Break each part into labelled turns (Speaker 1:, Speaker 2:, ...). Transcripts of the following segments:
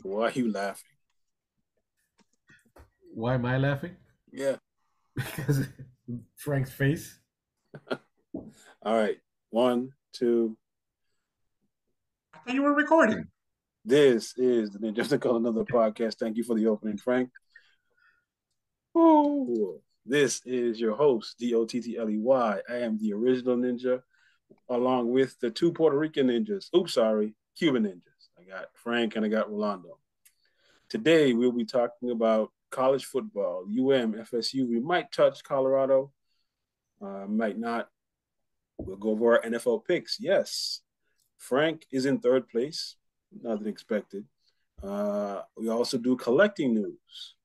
Speaker 1: Why are you laughing?
Speaker 2: Why am I laughing?
Speaker 1: Yeah.
Speaker 2: Because Frank's face.
Speaker 1: All right. 1, 2.
Speaker 3: I thought you were recording.
Speaker 1: This is the Ninjasofanothercolor Another podcast. Thank you for the opening, Frank. Ooh. This is your host, D-O-T-T-L-E-Y. I am the original ninja, along with the 2 Puerto Rican ninjas. Cuban ninjas. I got Frank and I got Rolando. Today, we'll be talking about college football, FSU. We might touch Colorado, might not. We'll go over our NFL picks. Yes, Frank is in 3rd place, nothing expected. We also do collecting news.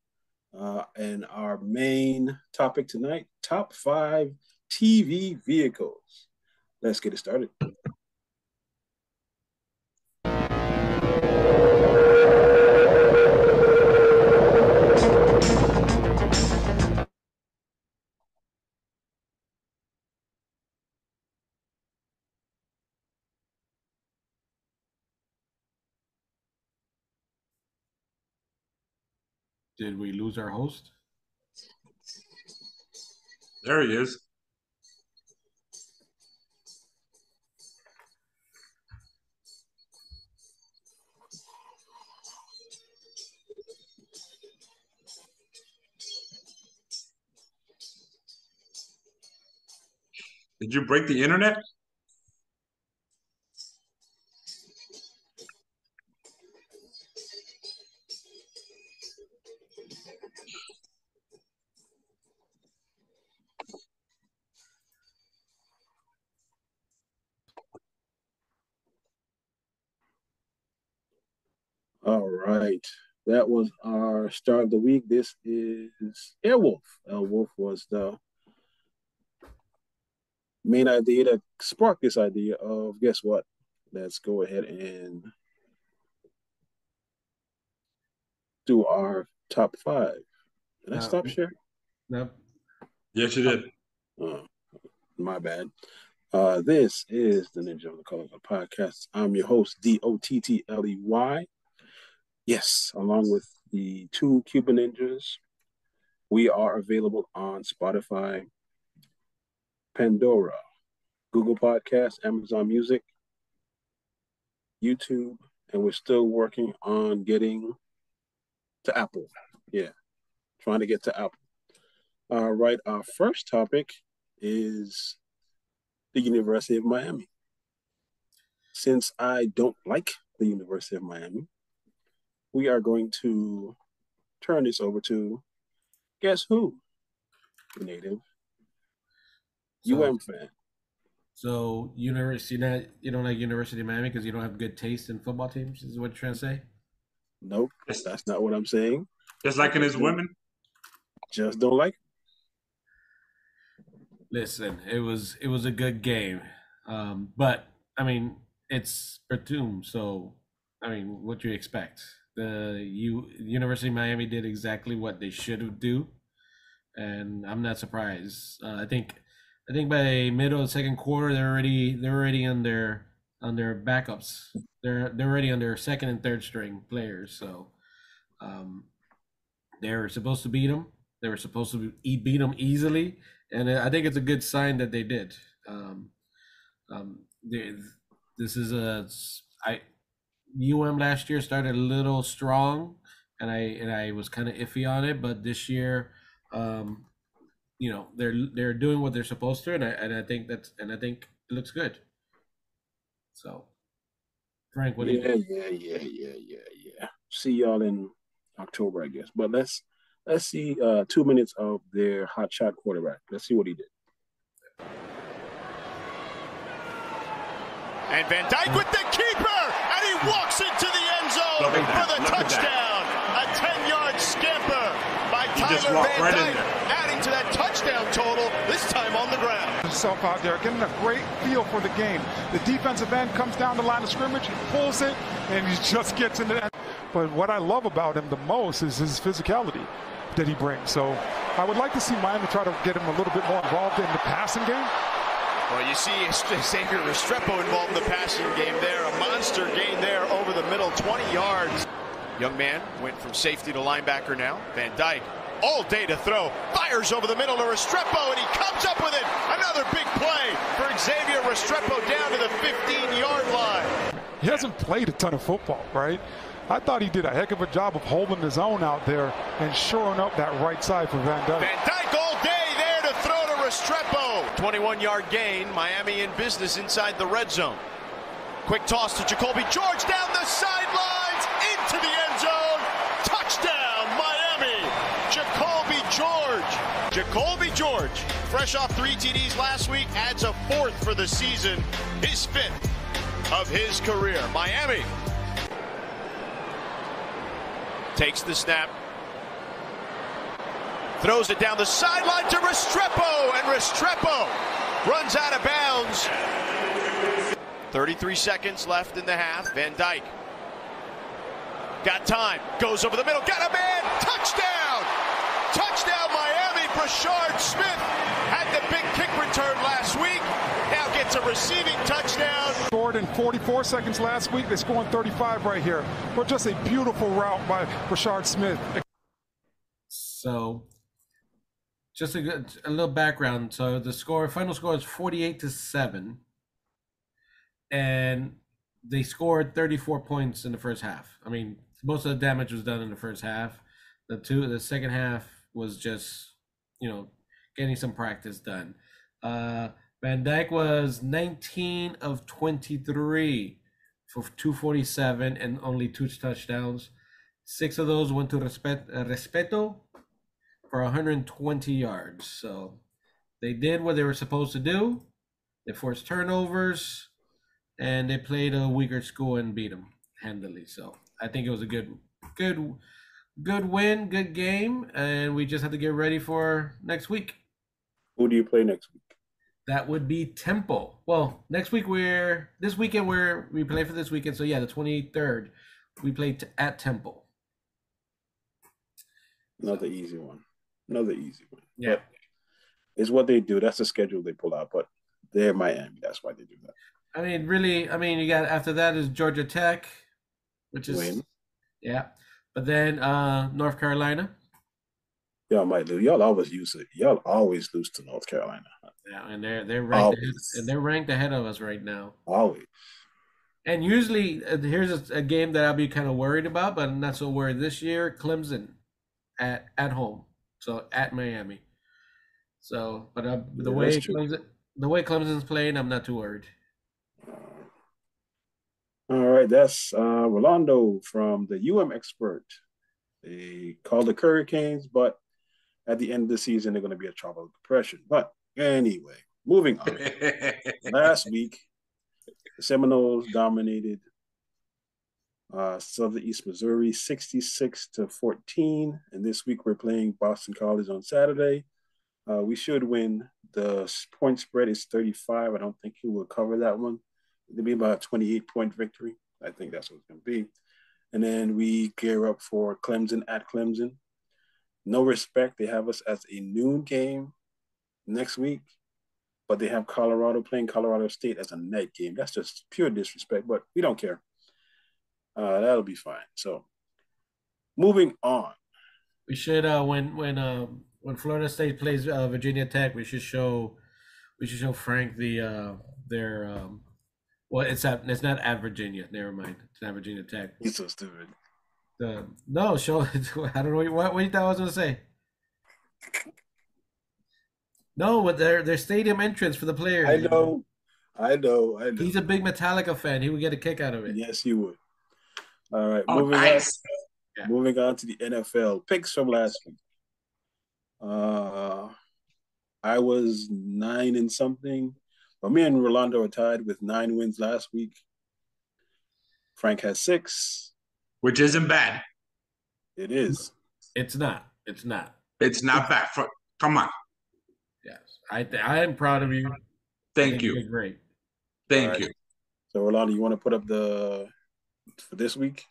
Speaker 1: And our main topic tonight, top 5 TV vehicles. Let's get it started.
Speaker 2: Did we lose our host?
Speaker 3: There he is. Did you break the internet?
Speaker 1: All right. That was our start of the week. This is Airwolf. Airwolf was the main idea that sparked this idea of, guess what? Let's go ahead and do our top 5. Did I stop sharing?
Speaker 2: No.
Speaker 3: Yes, you did.
Speaker 1: My bad. This is the Ninjasofanothercolor podcast. I'm your host, D-O-T-T-L-E-Y. Yes, along with the 2 Cuban ninjas, we are available on Spotify, Pandora, Google Podcasts, Amazon Music, YouTube, and we're still working on getting to Apple. Yeah, trying to get to Apple. All right, our first topic is the University of Miami. Since I don't like the University of Miami, we are going to turn this over to, guess who? The native fan.
Speaker 2: So you don't like University of Miami because you don't have good taste in football teams, is what you're trying to say?
Speaker 1: Nope, that's not what I'm saying.
Speaker 3: Just liking his women?
Speaker 1: Just don't like it.
Speaker 2: Listen, it was a good game. But I mean, it's Batum, so I mean, what do you expect? The University of Miami did exactly what they should do, and I'm not surprised. I think by middle of the 2nd quarter, they're already on their backups. They're already on their 2nd and 3rd string players. So, they were supposed to beat them. They were supposed to beat them easily, and I think it's a good sign that they did. This is UM last year started a little strong, and I was kind of iffy on it, but this year, they're doing what they're supposed to, and I think it looks good. So, Frank, what do you think?
Speaker 1: Yeah. See y'all in October, I guess. But let's see 2 minutes of their hotshot quarterback. Let's see what he did.
Speaker 4: And Van Dyke with the keeper, and he walks into the end zone for the touchdown. A 10-yard scamper by Tyler Van Dyke, adding to that touchdown total, this time on the ground.
Speaker 5: Himself out there, getting a great feel for the game. The defensive end comes down the line of scrimmage, pulls it, and he just gets into that. But what I love about him the most is his physicality that he brings. So I would like to see Miami try to get him a little bit more involved in the passing game.
Speaker 4: Well, you see Xavier Restrepo involved in the passing game there. A monster gain there over the middle, 20 yards. Young man went from safety to linebacker now. Van Dyke, all day to throw. Fires over the middle to Restrepo, and he comes up with it. Another big play for Xavier Restrepo down to the 15-yard line.
Speaker 5: He hasn't played a ton of football, right? I thought he did a heck of a job of holding his own out there and shoring up that right side for Van Dyke.
Speaker 4: Van Dyke all day there to throw to Restrepo. 21-yard gain, Miami in business inside the red zone. Quick toss to Jacoby George down the sidelines into the end zone. Touchdown, Miami. Jacoby George. Jacoby George, fresh off 3 TDs last week, adds a 4th for the season, his 5th of his career. Miami takes the snap, throws it down the sideline to Restrepo, and Restrepo runs out of bounds. 33 seconds left in the half. Van Dyke got time, goes over the middle, got a man, touchdown! Touchdown Miami. Brashard Smith had the big kick return last week, now gets a receiving touchdown.
Speaker 5: Scored in 44 seconds last week. They scored in 35 right here. But just a beautiful route by Brashard Smith.
Speaker 2: So, just a little background. So the final score is 48-7, and they scored 34 points in the first half. I mean, most of the damage was done in the first half. The second half was just, getting some practice done. Van Dyke was 19 of 23 for 247 and only 2 touchdowns. 6 of those went to Respeto for 120 yards. So they did what they were supposed to do. They forced turnovers, and they played a weaker school and beat them handily. So I think it was a good win, good game, and we just have to get ready for next week.
Speaker 1: Who do you play next week?
Speaker 2: That would be Temple. Well, this weekend we play for this weekend. So yeah, the 23rd, we play at Temple.
Speaker 1: Another easy one.
Speaker 2: Yeah,
Speaker 1: but it's what they do. That's the schedule they pull out. But they're Miami. That's why they do that.
Speaker 2: I mean, you got after that is Georgia Tech, which is
Speaker 1: Win.
Speaker 2: Yeah, but then North Carolina.
Speaker 1: Y'all might lose. Y'all always lose to North Carolina.
Speaker 2: Yeah, and they're ranked ahead of us right now.
Speaker 1: Always.
Speaker 2: And usually, here's a game that I'll be kind of worried about, but I'm not so worried this year. Clemson at home, so at Miami. So, but the way Clemson's playing, I'm not too worried.
Speaker 1: All right, that's Rolando from the Expert. They call the Hurricanes, but at the end of the season, they're going to be a tropical depression. But anyway, moving on. Last week, the Seminoles dominated Southern East Missouri 66-14. And this week, we're playing Boston College on Saturday. We should win. The point spread is 35. I don't think he will cover that one. It'll be about a 28-point victory. I think that's what it's going to be. And then we gear up for Clemson at Clemson. No respect. They have us as a noon game next week, but they have Colorado playing Colorado State as a night game. That's just pure disrespect, but we don't care. That'll be fine. So moving on.
Speaker 2: We should when Florida State plays Virginia Tech, we should show Frank their well, it's not at Virginia. Never mind. It's not Virginia Tech.
Speaker 1: He's so stupid.
Speaker 2: No, show. I don't know what you thought I was gonna say. No, with their stadium entrance for the players.
Speaker 1: I know.
Speaker 2: He's a big Metallica fan. He would get a kick out of it.
Speaker 1: Yes, he would. All right,
Speaker 3: nice.
Speaker 1: Moving on to the NFL picks from last week. I was 9 and something. But me and Rolando are tied with 9 wins last week. Frank has 6.
Speaker 3: Which isn't bad.
Speaker 1: It is.
Speaker 2: It's not.
Speaker 3: It's not bad. Come on.
Speaker 2: Yes. I am proud of you.
Speaker 3: Thank you.
Speaker 2: You're great.
Speaker 3: Thank you.
Speaker 1: So Rolando, you want to put up for this week?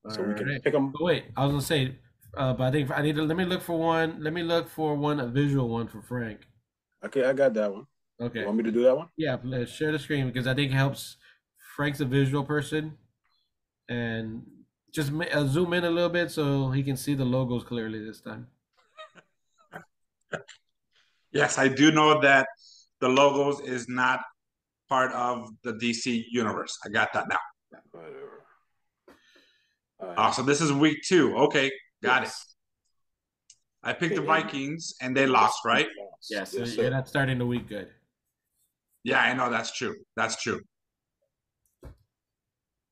Speaker 2: So
Speaker 1: we can pick them.
Speaker 2: Oh, wait, I was gonna say, but I think I need to let me look for one. Let me look for a visual one for Frank.
Speaker 1: Okay, I got that one.
Speaker 2: Okay.
Speaker 1: You want me to do that one?
Speaker 2: Yeah, let's share the screen because I think it helps. Frank's a visual person, and just zoom in a little bit so he can see the logos clearly this time.
Speaker 3: Yes, I do know that the logos is not part of the DC universe. I got that now.
Speaker 1: Whatever.
Speaker 3: So this is week 2. Okay, got it. I picked the
Speaker 1: Okay,
Speaker 3: Vikings and they lost, right?
Speaker 2: Yeah, so
Speaker 1: Yes,
Speaker 2: you're
Speaker 1: sir.
Speaker 2: not starting the week good.
Speaker 3: Yeah, I know that's true. That's true.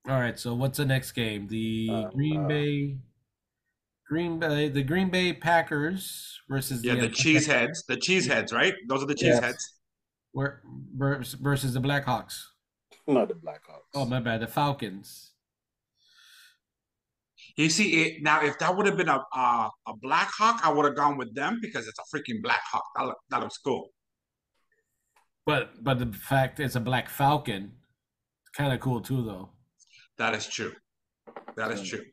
Speaker 2: All right, so what's the next game? The Green Bay Packers versus
Speaker 3: Yeah, the Cheeseheads. The Cheeseheads, right? Those are the Cheeseheads.
Speaker 2: Versus the Blackhawks.
Speaker 1: Not the Blackhawks.
Speaker 2: Oh, my bad. The Falcons.
Speaker 3: You see, now if that would have been a Black Hawk, I would have gone with them because it's a freaking Black Hawk. That looks cool.
Speaker 2: But the fact it's a Black Falcon, kind of cool too, though.
Speaker 3: That is true. That is true.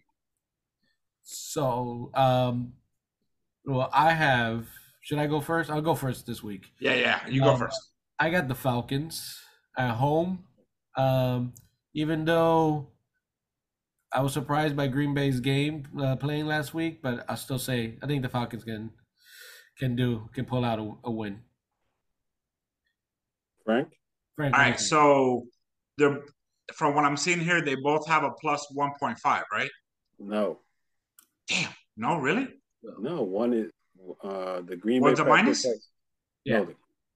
Speaker 2: So, well, I have. Should I go first? I'll go first this week.
Speaker 3: Yeah. You go first.
Speaker 2: I got the Falcons at home. Even though I was surprised by Green Bay's game playing last week, but I still say I think the Falcons can pull out a win.
Speaker 1: Frank?
Speaker 3: All right, so from what I'm seeing here, they both have a plus 1.5, right?
Speaker 1: No.
Speaker 3: Damn. No, really?
Speaker 1: No, one is the Green
Speaker 3: One's
Speaker 1: Bay
Speaker 3: a
Speaker 1: Packers.
Speaker 3: minus?
Speaker 2: Yeah.
Speaker 1: No,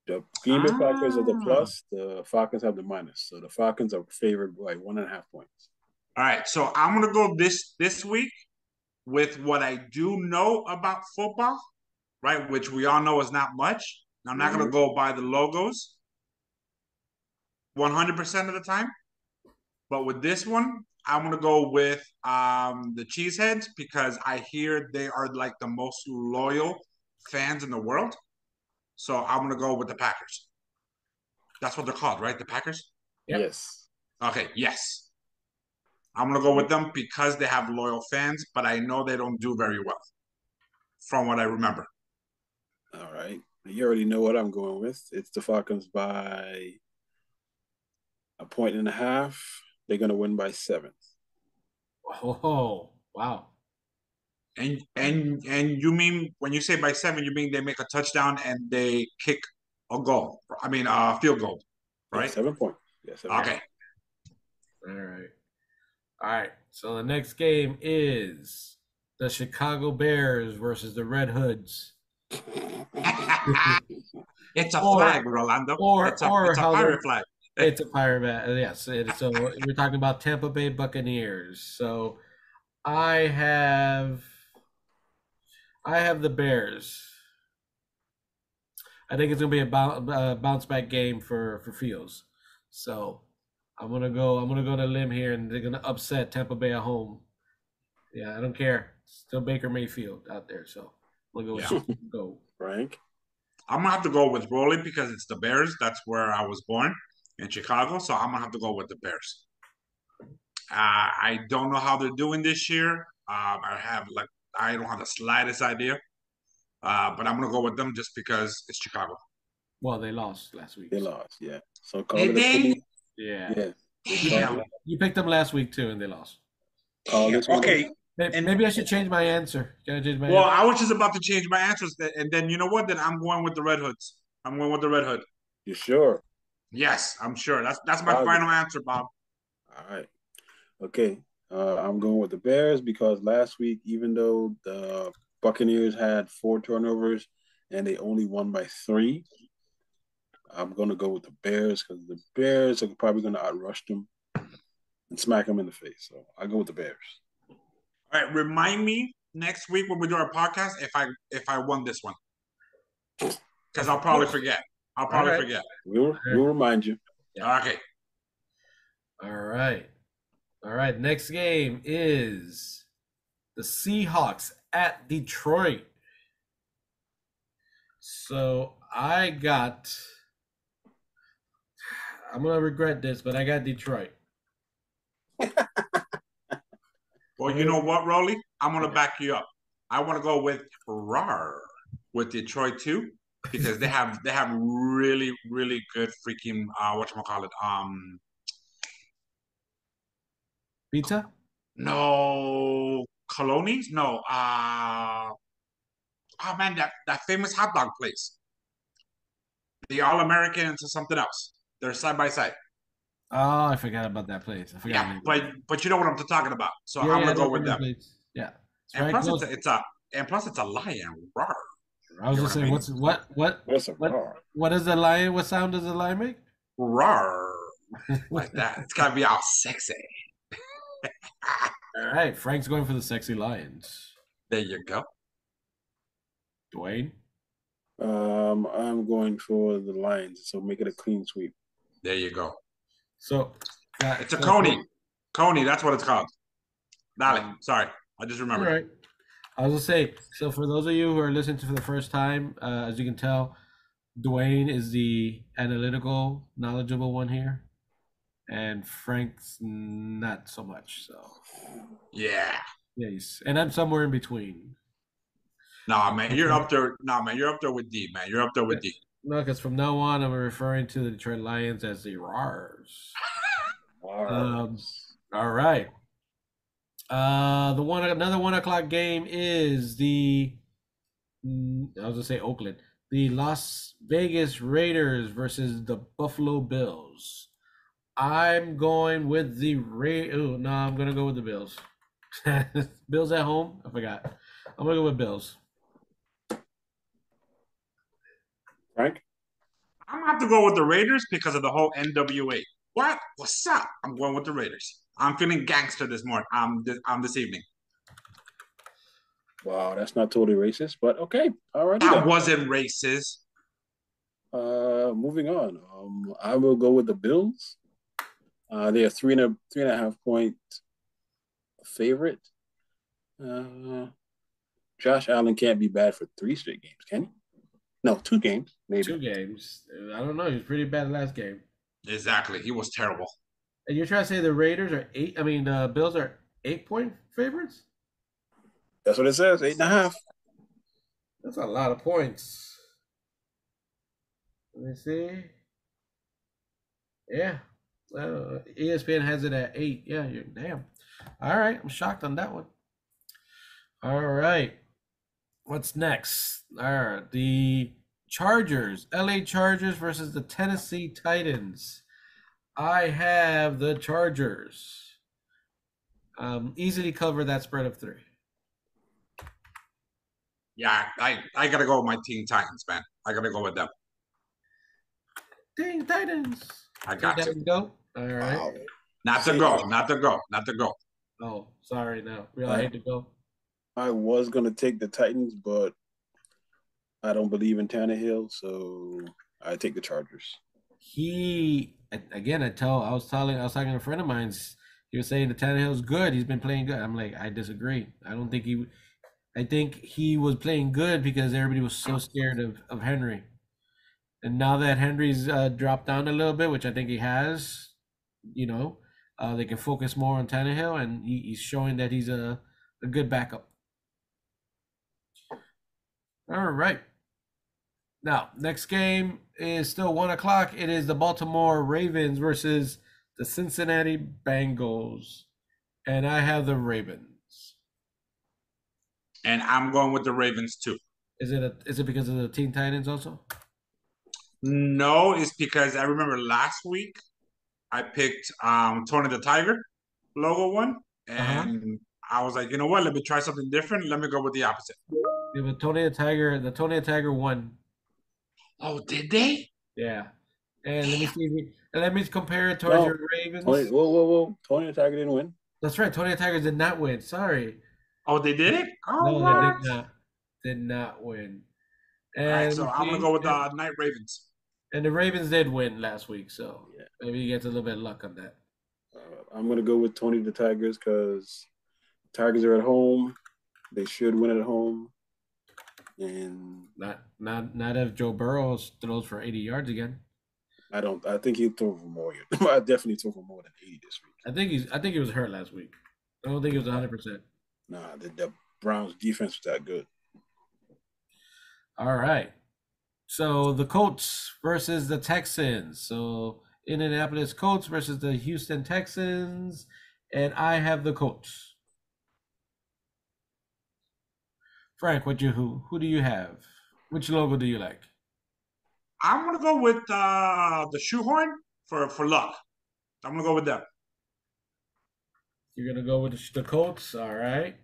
Speaker 1: the Green Bay Packers are the plus, the Falcons have the minus. So the Falcons are favored by 1.5 points.
Speaker 3: All right, so I'm going to go this week with what I do know about football, right, which we all know is not much. I'm not going to go by the logos 100% of the time. But with this one, I'm going to go with the Cheeseheads because I hear they are like the most loyal fans in the world. So I'm going to go with the Packers. That's what they're called, right? The Packers?
Speaker 2: Yep.
Speaker 1: Yes.
Speaker 3: Okay, yes. I'm going to go with them because they have loyal fans, but I know they don't do very well from what I remember.
Speaker 1: All right. You already know what I'm going with. It's the Falcons by 1.5. They're going to win by 7.
Speaker 2: Oh, wow.
Speaker 3: And you mean when you say by 7, you mean they make a touchdown and they kick a goal? I mean, a field goal, right?
Speaker 1: Yeah, 7 points. Yeah, 7
Speaker 3: okay.
Speaker 1: Points.
Speaker 2: All right. So the next game is the Chicago Bears versus the Red Hoods.
Speaker 3: It's a flag, Rolando. It's a pirate flag.
Speaker 2: It's a pirate. Yes. So we're talking about Tampa Bay Buccaneers. So I have the Bears. I think it's gonna be a bounce back game for Fields. So I'm gonna go on a limb here, and they're gonna upset Tampa Bay at home. Yeah, I don't care. Still Baker Mayfield out there, so we'll go.
Speaker 1: Frank?
Speaker 3: I'm gonna have to go with Rolly because it's the Bears. That's where I was born in Chicago, so I'm gonna have to go with the Bears. I don't know how they're doing this year. I don't have the slightest idea. But I'm gonna go with them just because it's Chicago.
Speaker 2: Well, they lost last week.
Speaker 1: They lost, yeah. So call
Speaker 3: Did
Speaker 1: it
Speaker 3: they?
Speaker 2: Yeah.
Speaker 3: Damn.
Speaker 2: You picked them last week too, and they lost.
Speaker 3: Okay.
Speaker 2: Maybe I should change my answer. Can I change my
Speaker 3: answer?
Speaker 2: answer?
Speaker 3: I was just about to change my answers, and then you know what? Then I'm going with the Red Hoods. I'm going with the Red Hood.
Speaker 1: You sure?
Speaker 3: Yes, I'm sure. That's my final answer, Bob.
Speaker 1: All right. Okay. I'm going with the Bears because last week, even though the Buccaneers had 4 turnovers and they only won by 3, I'm going to go with the Bears because the Bears are probably going to outrush them and smack them in the face. So I go with the Bears.
Speaker 3: All right. Remind me next week when we do our podcast if I won this one because I'll probably forget. Forget.
Speaker 1: We'll remind you.
Speaker 3: Yeah. Okay.
Speaker 2: All right. Next game is the Seahawks at Detroit. So I'm going to regret this, but I got Detroit.
Speaker 3: Well, you know what, Rolly? I'm going to back you up. I want to go with Detroit too, because they have really good freaking whatchamacallit,
Speaker 2: Pizza?
Speaker 3: no colonies, no oh man, that famous hot dog place, the All American to something else. They're side by side.
Speaker 2: Oh, I forgot about that place. I forgot the
Speaker 3: Yeah,
Speaker 2: name.
Speaker 3: but you know what I'm talking about. So
Speaker 2: Yeah,
Speaker 3: I'm
Speaker 2: I
Speaker 3: gonna
Speaker 2: know
Speaker 3: go with them.
Speaker 2: place. Yeah, it's
Speaker 3: And
Speaker 2: very
Speaker 3: plus,
Speaker 2: close.
Speaker 3: it's a lion. Rawr.
Speaker 2: I was
Speaker 3: You know
Speaker 2: just
Speaker 3: what I
Speaker 2: saying,
Speaker 3: mean?
Speaker 1: What's a roar?
Speaker 2: what is the lion? What sound does the lion make?
Speaker 3: Rawr. Like that. It's gotta be all sexy.
Speaker 2: All right, Frank's going for the sexy lions.
Speaker 3: There you go.
Speaker 2: Dwayne?
Speaker 1: I'm going for the Lions, so make it a clean sweep.
Speaker 3: There you go.
Speaker 2: So
Speaker 3: it's a Coney. Coney, that's what it's called. Dale, sorry. I just
Speaker 2: All
Speaker 3: remembered.
Speaker 2: right. I was gonna say, so for those of you who are listening to for the first time, as you can tell, Dwayne is the analytical, knowledgeable one here, and Frank's not so much. So
Speaker 3: Yeah.
Speaker 2: yes, and I'm somewhere in between.
Speaker 3: No, man, you're up there. No, man, you're up there with D, man. You're up there with D.
Speaker 2: No, because from now on, I'm referring to the Detroit Lions as the Rars. All right. Another 1 o'clock game is I was gonna say Oakland, the Las Vegas Raiders versus the Buffalo Bills. I'm going with the I'm gonna go with the Bills. Bills at home. I forgot. I'm gonna go with Bills.
Speaker 1: Frank?
Speaker 3: I'm gonna have to go with the Raiders because of the whole NWA. What? What's up? I'm going with the Raiders. I'm feeling gangster this morning. This evening.
Speaker 1: Wow, that's not totally racist, but okay. All right.
Speaker 3: That wasn't racist.
Speaker 1: Moving on. I will go with the Bills. They are 3.5 point favorite. Josh Allen can't be bad for 3 straight games, can he? No, 2 games, maybe.
Speaker 2: 2 games. I don't know. He was pretty bad last game.
Speaker 3: Exactly. He was terrible.
Speaker 2: And you're trying to say the Raiders are Bills are 8-point favorites?
Speaker 1: That's what it says, 8.5.
Speaker 2: That's a lot of points. Let me see. Yeah. ESPN has it at 8. Yeah, you're damn. All right. I'm shocked on that one. All right. What's next? All right. The Chargers, LA Chargers versus the Tennessee Titans. I have the Chargers. Easily cover that spread of 3.
Speaker 3: Yeah, I gotta go with my Teen Titans, man. I gotta go with them.
Speaker 2: Teen Titans.
Speaker 3: I got to
Speaker 2: go. All right.
Speaker 1: Wow.
Speaker 3: Not to go.
Speaker 2: Oh, sorry. No, really, I hate to go.
Speaker 1: I was gonna take the Titans, but I don't believe in Tannehill, so I take the Chargers.
Speaker 2: I was talking to a friend of mine. He was saying the Tannehill's good. He's been playing good. I'm like, I disagree. I think he was playing good because everybody was so scared of Henry. And now that Henry's dropped down a little bit, which I think he has, they can focus more on Tannehill, and he's showing that he's a good backup. All right. Now, next game is still 1 o'clock. It is the Baltimore Ravens versus the Cincinnati Bengals. And I have the Ravens.
Speaker 3: And I'm going with the Ravens too.
Speaker 2: Is it because of the Teen Titans also?
Speaker 3: No, it's because I remember last week I picked Tony the Tiger logo one. And I was like, you know what? Let me try something different. Let me go with the opposite.
Speaker 2: Yeah, but Tony the Tiger won.
Speaker 3: Oh, did they?
Speaker 2: Yeah. And let me compare it towards your Ravens.
Speaker 1: Whoa. Tony the Tiger didn't win.
Speaker 2: That's right. Tony the Tiger did not win. Sorry.
Speaker 3: Oh, they did it? Oh,
Speaker 2: no,
Speaker 3: what?
Speaker 2: they did not win.
Speaker 3: And all right, so I'm going to go with the Night Ravens.
Speaker 2: And the Ravens did win last week, so maybe he gets a little bit of luck on that.
Speaker 1: I'm going to go with Tony the Tigers because Tigers are at home. They should win at home. And
Speaker 2: not if Joe Burrow throws for 80 yards again.
Speaker 1: I think he'll throw for more. I definitely throw for more than 80 this week.
Speaker 2: I think he was hurt last week. I don't think he was 100%.
Speaker 1: Nah, the Browns defense was that good.
Speaker 2: All right. So the Colts versus the Texans. So Indianapolis Colts versus the Houston Texans, and I have the Colts. Frank, who do you have? Which logo do you like?
Speaker 3: I'm gonna go with the shoehorn for luck. I'm gonna go with them.
Speaker 2: You're gonna go with the Colts, all right?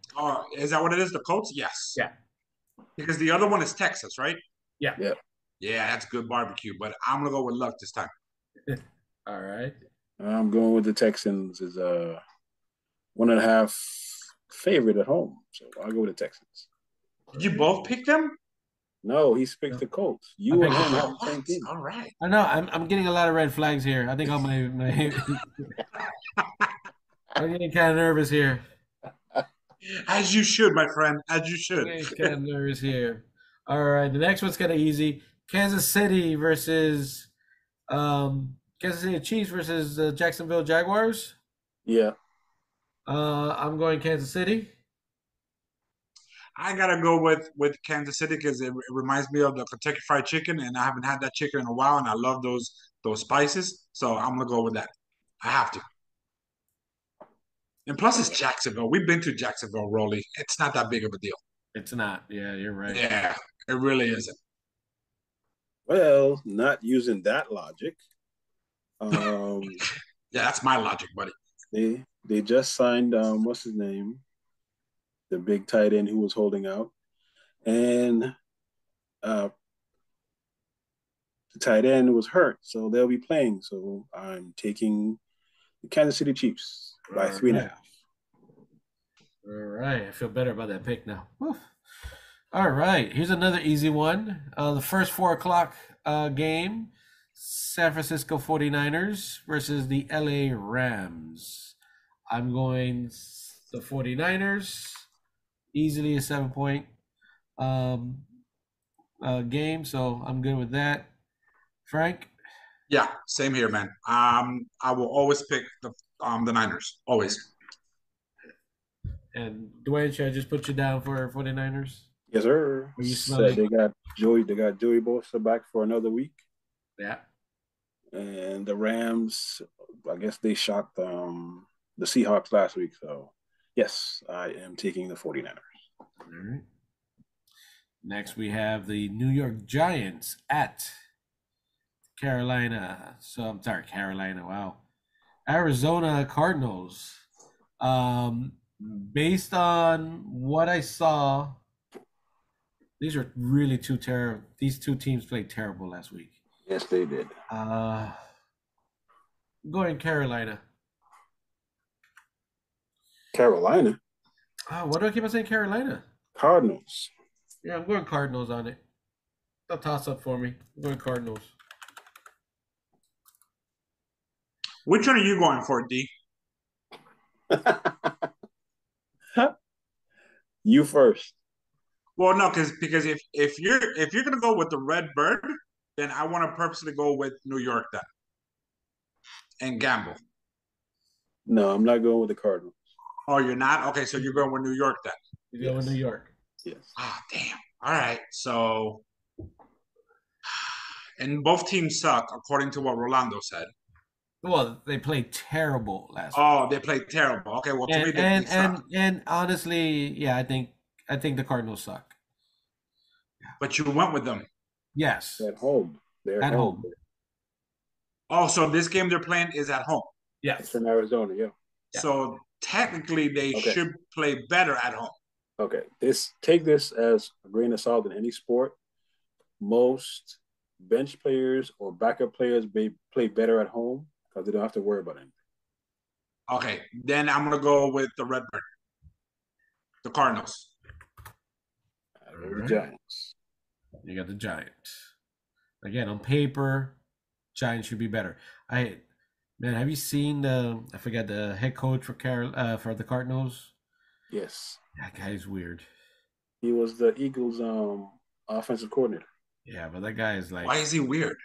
Speaker 3: Is that what it is? The Colts? Yes.
Speaker 2: Yeah.
Speaker 3: Because the other one is Texas, right?
Speaker 2: Yeah.
Speaker 1: Yeah.
Speaker 3: Yeah, that's good barbecue. But I'm gonna go with luck this time.
Speaker 2: All right.
Speaker 1: I'm going with the Texans as 1.5 favorite at home. So I'll go with the Texans.
Speaker 3: Did you both pick them?
Speaker 1: No, he picked the Colts. You and him have the same
Speaker 3: What?
Speaker 1: team.
Speaker 3: All right.
Speaker 2: I know. I'm getting a lot of red flags here. I think I'm I'm getting kind of nervous here.
Speaker 3: As you should, my friend. As you should.
Speaker 2: I'm getting kind of nervous here. All right. The next one's kind of easy. Kansas City versus Kansas City Chiefs versus the Jacksonville Jaguars.
Speaker 1: Yeah.
Speaker 2: I'm going Kansas City.
Speaker 3: I gotta go with Kansas City because it reminds me of the Kentucky Fried Chicken, and I haven't had that chicken in a while, and I love those spices. So I'm gonna go with that. I have to. And plus, it's Jacksonville. We've been to Jacksonville, Rolly. It's not that big of a deal.
Speaker 2: It's not. Yeah, you're right.
Speaker 3: Yeah, it really isn't.
Speaker 1: Well, not using that logic.
Speaker 3: Yeah, that's my logic, buddy.
Speaker 1: They just signed what's his name? The big tight end who was holding out. And the tight end was hurt, so they'll be playing. So I'm taking the Kansas City Chiefs by 3.5.
Speaker 2: All right. I feel better about that pick now. Whew. All right. Here's another easy one. The first 4:00 game, San Francisco 49ers versus the LA Rams. I'm going the 49ers. Easily a 7-point game, so I'm good with that. Frank?
Speaker 3: Yeah, same here, man. I will always pick the Niners. Always.
Speaker 2: And Dwayne, should I just put you down for 49ers?
Speaker 1: Yes, sir.
Speaker 2: Are you smelling?
Speaker 1: They got Joey Bosa back for another week.
Speaker 2: Yeah.
Speaker 1: And the Rams, I guess they shocked the Seahawks last week. So, yes, I am taking the 49ers.
Speaker 2: All right. Next, we have the New York Giants at Carolina. So, I'm sorry, Carolina. Wow. Arizona Cardinals. Based on what I saw, these are really terrible. These two teams played terrible last week.
Speaker 1: Yes, they did.
Speaker 2: Going Carolina.
Speaker 1: Carolina?
Speaker 2: What do I keep on saying Carolina?
Speaker 1: Cardinals.
Speaker 2: Yeah, I'm going Cardinals on it. A toss-up for me. I'm going Cardinals.
Speaker 3: Which one are you going for, D?
Speaker 1: You first.
Speaker 3: Well, no, because if you're gonna go with the Red Bird, then I want to purposely go with New York then, and gamble.
Speaker 1: No, I'm not going with the Cardinals.
Speaker 3: Oh, you're not? Okay, so you're going with New York then.
Speaker 2: You're going New York.
Speaker 1: Yes.
Speaker 3: Ah, damn. All right. So, and both teams suck, according to what Rolando said.
Speaker 2: Well, they played terrible last week.
Speaker 3: Oh, they played terrible. Okay, well, to me, they suck.
Speaker 2: And honestly, yeah, I think the Cardinals suck.
Speaker 3: But you went with them.
Speaker 2: Yes.
Speaker 1: At home. They're
Speaker 2: at home.
Speaker 3: Oh, so this game they're playing is at home.
Speaker 2: Yes.
Speaker 1: It's in Arizona, yeah.
Speaker 3: So technically, they should play better at home.
Speaker 1: Okay. Take this as a grain of salt in any sport. Most bench players or backup players play better at home because they don't have to worry about anything.
Speaker 3: Okay, then I'm gonna go with the Redbird, the Cardinals.
Speaker 1: The Giants.
Speaker 2: You got the Giants. Again, on paper, Giants should be better. Have you seen the head coach for the Cardinals?
Speaker 1: Yes.
Speaker 2: That guy's weird.
Speaker 1: He was the Eagles' offensive coordinator.
Speaker 2: Yeah, but that guy is like.
Speaker 3: Why is he weird?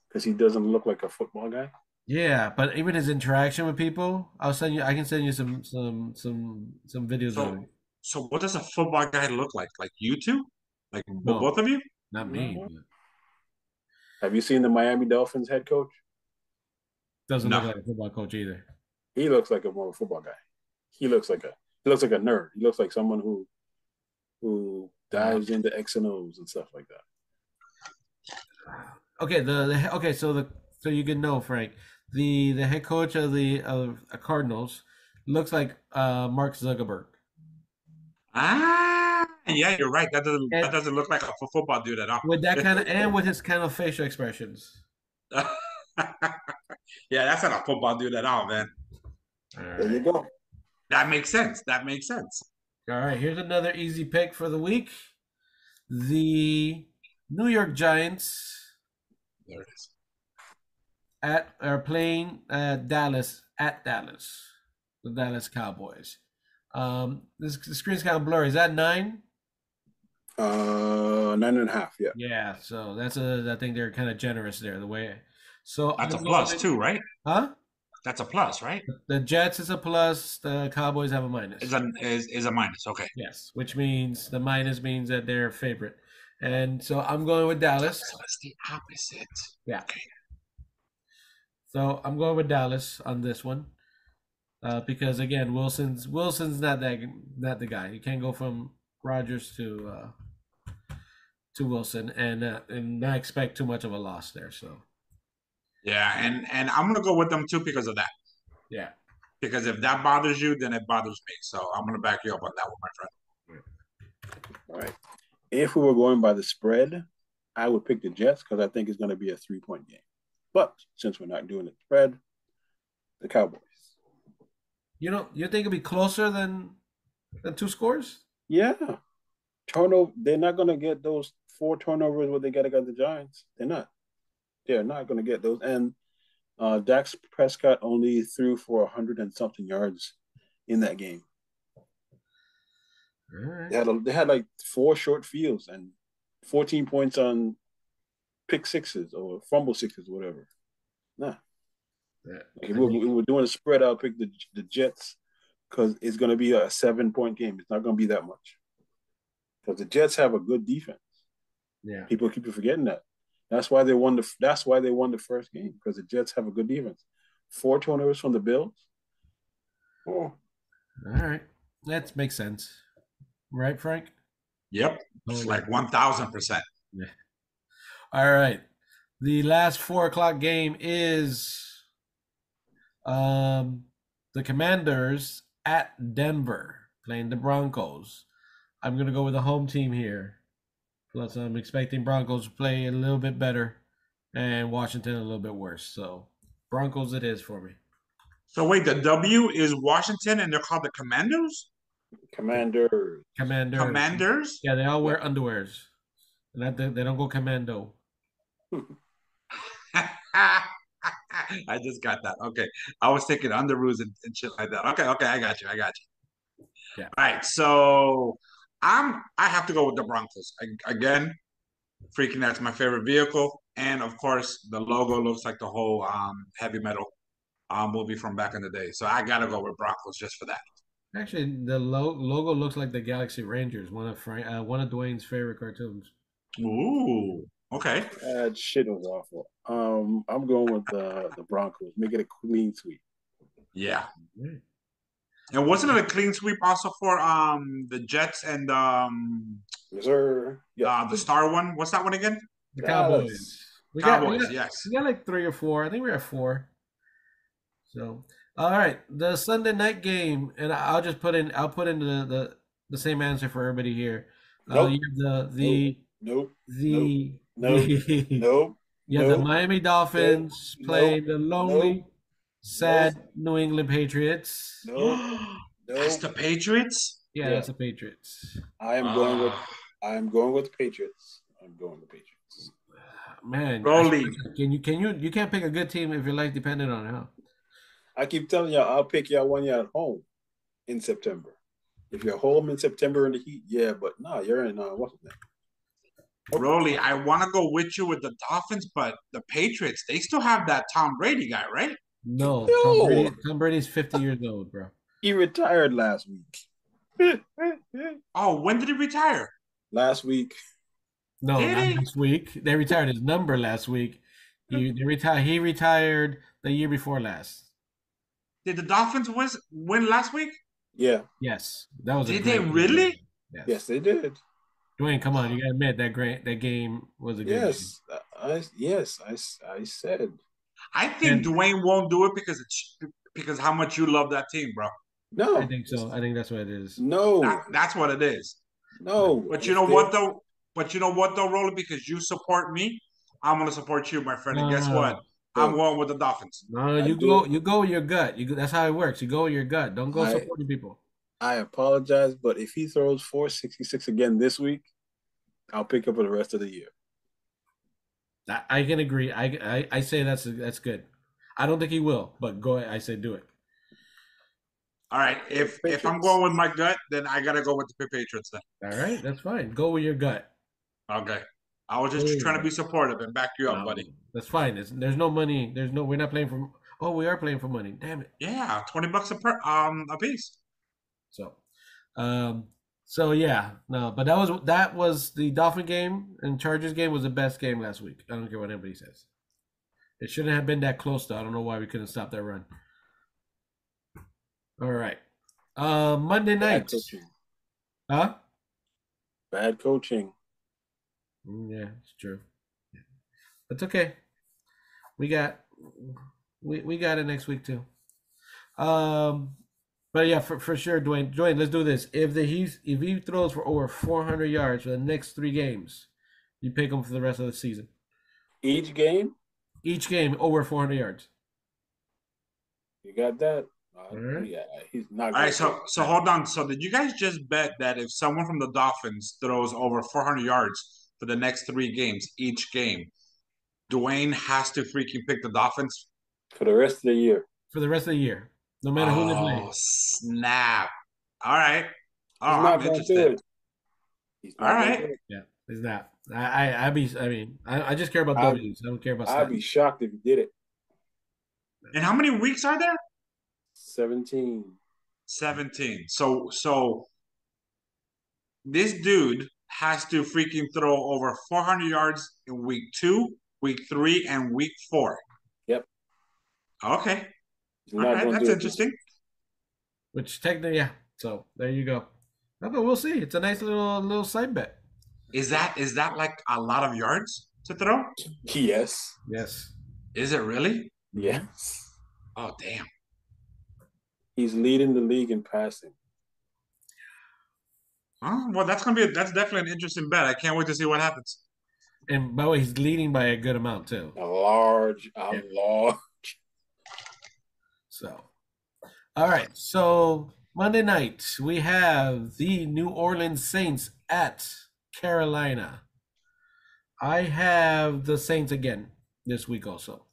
Speaker 1: Because he doesn't look like a football guy.
Speaker 2: Yeah, but even his interaction with people, I can send you some videos of him.
Speaker 3: So what does a football guy look like? Like you two? Like both of you?
Speaker 2: Not me.
Speaker 1: Mhm.
Speaker 2: But
Speaker 1: Have you seen the Miami Dolphins head coach?
Speaker 2: doesn't
Speaker 3: No.
Speaker 2: look like a football coach either.
Speaker 1: He looks like a more football guy. He looks like a nerd. He looks like someone who dives into X and O's and stuff like that.
Speaker 2: Okay, so you can know, Frank, the head coach of the Cardinals looks like Mark Zuckerberg.
Speaker 3: Yeah, you're right. That doesn't look like a football dude at all.
Speaker 2: With that kind of and with his kind of facial expressions.
Speaker 3: Yeah, that's not a football dude at all, man.
Speaker 1: There you go.
Speaker 3: That makes sense.
Speaker 2: All right, here's another easy pick for the week. The New York Giants
Speaker 3: There it is.
Speaker 2: are playing Dallas at Dallas, the Dallas Cowboys. The screen's kind of blurry. Is that 9?
Speaker 1: 9.5. Yeah.
Speaker 2: Yeah. So I think they're kind of generous there. The way. So
Speaker 3: That's a plus too, right?
Speaker 2: Huh?
Speaker 3: That's a plus, right?
Speaker 2: The Jets is a plus. The Cowboys have a minus.
Speaker 3: Is a minus. Okay.
Speaker 2: Yes, which means the minus means that they're a favorite. And so I'm going with Dallas.
Speaker 3: So it's the opposite.
Speaker 2: Yeah.
Speaker 3: Okay.
Speaker 2: So I'm going with Dallas on this one. Because again, Wilson's not the guy. You can't go from Rodgers to Wilson and not expect too much of a loss there. So
Speaker 3: Yeah, and I'm gonna go with them too because of that.
Speaker 2: yeah.
Speaker 3: Because if that bothers you, then it bothers me. So I'm gonna back you up on that one, my friend.
Speaker 1: All right. If we were going by the spread, I would pick the Jets because I think it's going to be a 3-point game. But since we're not doing the spread, the Cowboys.
Speaker 2: You think it'll be closer than 2 scores?
Speaker 1: Yeah. Turnover. They're not going to get those 4 turnovers what they got against the Giants. They're not. They're not going to get those. And Dak Prescott only threw for 100 and something yards in that game.
Speaker 2: All right.
Speaker 1: They had like 4 short fields and 14 points on pick sixes or fumble sixes, whatever. Nah.
Speaker 2: Yeah.
Speaker 1: If we were doing a spread, I'll pick the Jets because it's going to be a 7-point game. It's not going to be that much because the Jets have a good defense.
Speaker 2: Yeah.
Speaker 1: People keep forgetting that. That's why they won the first game because the Jets have a good defense. 4 turnovers from the Bills. Oh.
Speaker 2: All right. That makes sense. Right, Frank?
Speaker 3: Yep. It's like 1,000%.
Speaker 2: Yeah. All right. The last 4:00 game is the Commanders at Denver playing the Broncos. I'm going to go with the home team here. Plus, I'm expecting Broncos to play a little bit better and Washington a little bit worse. So, Broncos it is for me.
Speaker 3: So wait, the W is Washington and they're called the Commandos?
Speaker 1: Commanders.
Speaker 3: Commanders?
Speaker 2: Yeah, they all wear underwears. And they don't go commando.
Speaker 3: I just got that. Okay. I was thinking underoos and shit like that. Okay, I got you.
Speaker 2: Yeah.
Speaker 3: All right. So I have to go with the Broncos. Again, freaking that's my favorite vehicle. And of course, the logo looks like the whole heavy metal movie from back in the day. So I gotta go with Broncos just for that.
Speaker 2: Actually, the logo looks like the Galaxy Rangers, one of Dwayne's favorite cartoons.
Speaker 3: Ooh, okay.
Speaker 1: That shit was awful. I'm going with the Broncos. Make it a clean sweep.
Speaker 3: Yeah. And wasn't it a clean sweep also for the Jets and
Speaker 1: Yes, sir. Yeah.
Speaker 3: the star one? What's that one again?
Speaker 2: The Cowboys.
Speaker 3: Cowboys, yes.
Speaker 2: We got like 3 or 4. I think we're at 4. So, all right, the Sunday night game, and I'll put in the same answer for everybody here.
Speaker 1: Nope.
Speaker 2: Nope.
Speaker 3: Nope.
Speaker 2: The Miami Dolphins playing the lonely, sad New England Patriots.
Speaker 3: That's the Patriots?
Speaker 2: Yeah, that's the Patriots.
Speaker 1: I am going with the Patriots. I'm going with the Patriots.
Speaker 2: Man,
Speaker 3: Rolly.
Speaker 2: You can't pick a good team if your life depended on it, huh?
Speaker 1: I keep telling y'all, I'll pick y'all when you're at home in September. If you're home in September in the heat, yeah, but no, you're in what's his name?
Speaker 3: Rolly, I want to go with you with the Dolphins, but the Patriots, they still have that Tom Brady guy, right?
Speaker 2: No. Tom Brady's 50 years old, bro.
Speaker 1: He retired last week.
Speaker 3: Oh, when did he retire?
Speaker 1: Last week.
Speaker 2: No,
Speaker 3: Did
Speaker 2: not
Speaker 3: he?
Speaker 2: this week. They retired his number last week. He retired the year before last.
Speaker 3: Did the Dolphins win last week?
Speaker 1: Yeah.
Speaker 2: Yes, that was a
Speaker 3: Did they
Speaker 2: great
Speaker 3: really?
Speaker 2: game.
Speaker 1: Yes, they did.
Speaker 2: Dwayne, come on, you gotta admit that game was a good game.
Speaker 1: Yes, I said.
Speaker 3: I think Dwayne won't do it because how much you love that team, bro.
Speaker 1: No,
Speaker 2: I think so. I think that's what it is.
Speaker 1: No,
Speaker 3: that's what it is.
Speaker 1: No,
Speaker 3: but you know what though? Rolly, because you support me, I'm gonna support you, my friend. And guess what? I'm going with the Dolphins.
Speaker 2: No, you go with your gut. That's how it works. You go with your gut. Don't go supporting people.
Speaker 1: I apologize, but if he throws 466 again this week, I'll pick up for the rest of the year.
Speaker 2: I can agree. I say that's good. I don't think he will, but go ahead. I say do it.
Speaker 3: All right. If I'm going with my gut, then I gotta go with the Patriots then.
Speaker 2: All right, that's fine. Go with your gut.
Speaker 3: Okay. I was just trying to be supportive and back you up, buddy.
Speaker 2: That's fine. There's no money. We're not playing for. Oh, we are playing for money. Damn it.
Speaker 3: Yeah, $20 a piece.
Speaker 2: So yeah, no, but that was the Dolphin game, and Chargers game was the best game last week. I don't care what anybody says. It shouldn't have been that close though. I don't know why we couldn't stop that run. All right. Monday night. Huh?
Speaker 1: Bad coaching.
Speaker 2: Yeah, it's true. It's okay. We got it next week too. But yeah, for sure, Dwayne, let's do this. If he throws for over 400 yards for the next 3 games, you pick him for the rest of the season.
Speaker 1: Each game?
Speaker 2: Each game over 400 yards.
Speaker 1: You got that? Yeah, he's not.
Speaker 3: All right, so hold on. So did you guys just bet that if someone from the Dolphins throws over 400 yards for the next 3 games, each game, Dwayne has to freaking pick the Dolphins
Speaker 1: for the rest of the year?
Speaker 2: For the rest of the year, no matter who they play.
Speaker 3: Oh snap! All right.
Speaker 1: Oh, I'm interested.
Speaker 3: All right.
Speaker 2: Yeah, it's not. I just care about W's. I don't care about.
Speaker 1: I'd be shocked if you did it.
Speaker 3: And how many weeks are there?
Speaker 1: 17.
Speaker 3: So this dude has to freaking throw over 400 yards in week 2, week 3, and week 4.
Speaker 1: Yep.
Speaker 3: Okay. All right, that's interesting.
Speaker 2: Which technically, yeah. So there you go. But we'll see. It's a nice little side bet.
Speaker 3: Is that like a lot of yards to throw?
Speaker 1: Yes.
Speaker 3: Is it really?
Speaker 1: Yes.
Speaker 3: Oh damn.
Speaker 1: He's leading the league in passing.
Speaker 3: Oh, well, that's definitely an interesting bet. I can't wait to see what happens.
Speaker 2: And by the way, he's leading by a good amount too.
Speaker 1: A large.
Speaker 2: So, all right. So Monday night we have the New Orleans Saints at Carolina. I have the Saints again this week also.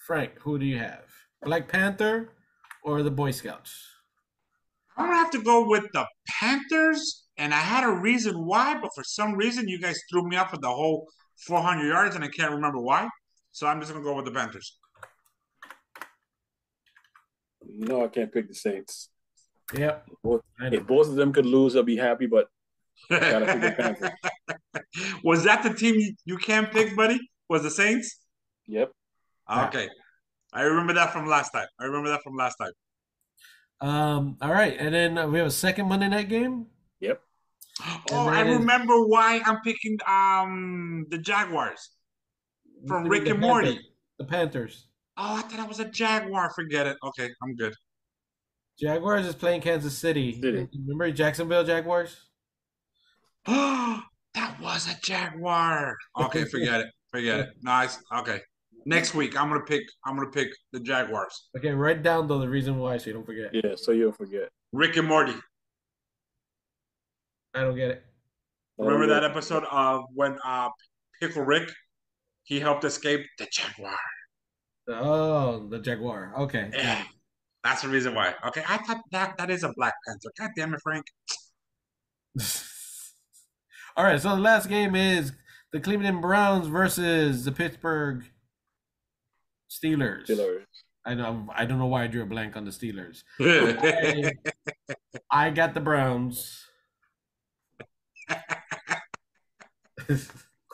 Speaker 2: Frank, who do you have? Black Panther or the Boy Scouts?
Speaker 3: I'm gonna have to go with the Panthers, and I had a reason why, but for some reason you guys threw me off with the whole 400 yards, and I can't remember why. So I'm just gonna go with the Panthers.
Speaker 1: I can't pick the Saints.
Speaker 2: Yep.
Speaker 1: If both of them could lose, I'll be happy, but I gotta pick the Panthers.
Speaker 3: Was that the team you can't pick, buddy? Was the Saints?
Speaker 1: Yep.
Speaker 3: Okay. I remember that from last time.
Speaker 2: All right, and then we have a second Monday night game.
Speaker 1: Yep.
Speaker 3: Oh, I remember why I'm picking the Jaguars from Rick and Morty.
Speaker 2: The Panthers.
Speaker 3: Oh, I thought I was a Jaguar. Forget it. Okay, I'm good.
Speaker 2: Jaguars is playing Kansas City. Remember Jacksonville Jaguars?
Speaker 3: Oh, that was a Jaguar. Okay, forget it. Nice. Okay. Next week, I'm gonna pick the Jaguars.
Speaker 2: Okay, write down though the reason why so you don't forget.
Speaker 1: Yeah, so you don't forget.
Speaker 3: Rick and Morty.
Speaker 2: I don't get it.
Speaker 3: Remember that episode of when Pickle Rick he helped escape the Jaguar.
Speaker 2: Oh, the Jaguar. Okay.
Speaker 3: Yeah, that's the reason why. Okay, I thought that is a Black Panther. God damn it, Frank.
Speaker 2: All right, so the last game is the Cleveland Browns versus the Pittsburgh Steelers. I don't know why I drew a blank on the Steelers. I got the Browns.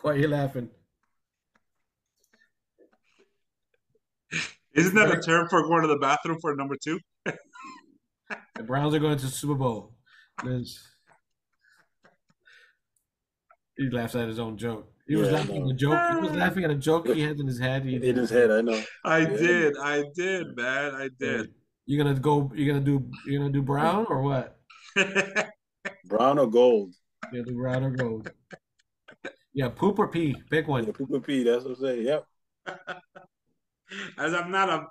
Speaker 2: Why are you laughing?
Speaker 3: Isn't that a term for going to the bathroom for number 2?
Speaker 2: The Browns are going to the Super Bowl. He laughs at his own joke. He was laughing at a joke. He was laughing at a joke he had in his head.
Speaker 1: In his head, I know.
Speaker 3: I did, man. I did.
Speaker 2: You're gonna do brown or what?
Speaker 1: Brown or gold?
Speaker 2: Yeah, do brown or gold. Yeah, poop or pee. Pick one.
Speaker 1: Yeah, poop or pee. That's what I'm saying. Yep.
Speaker 3: As I'm not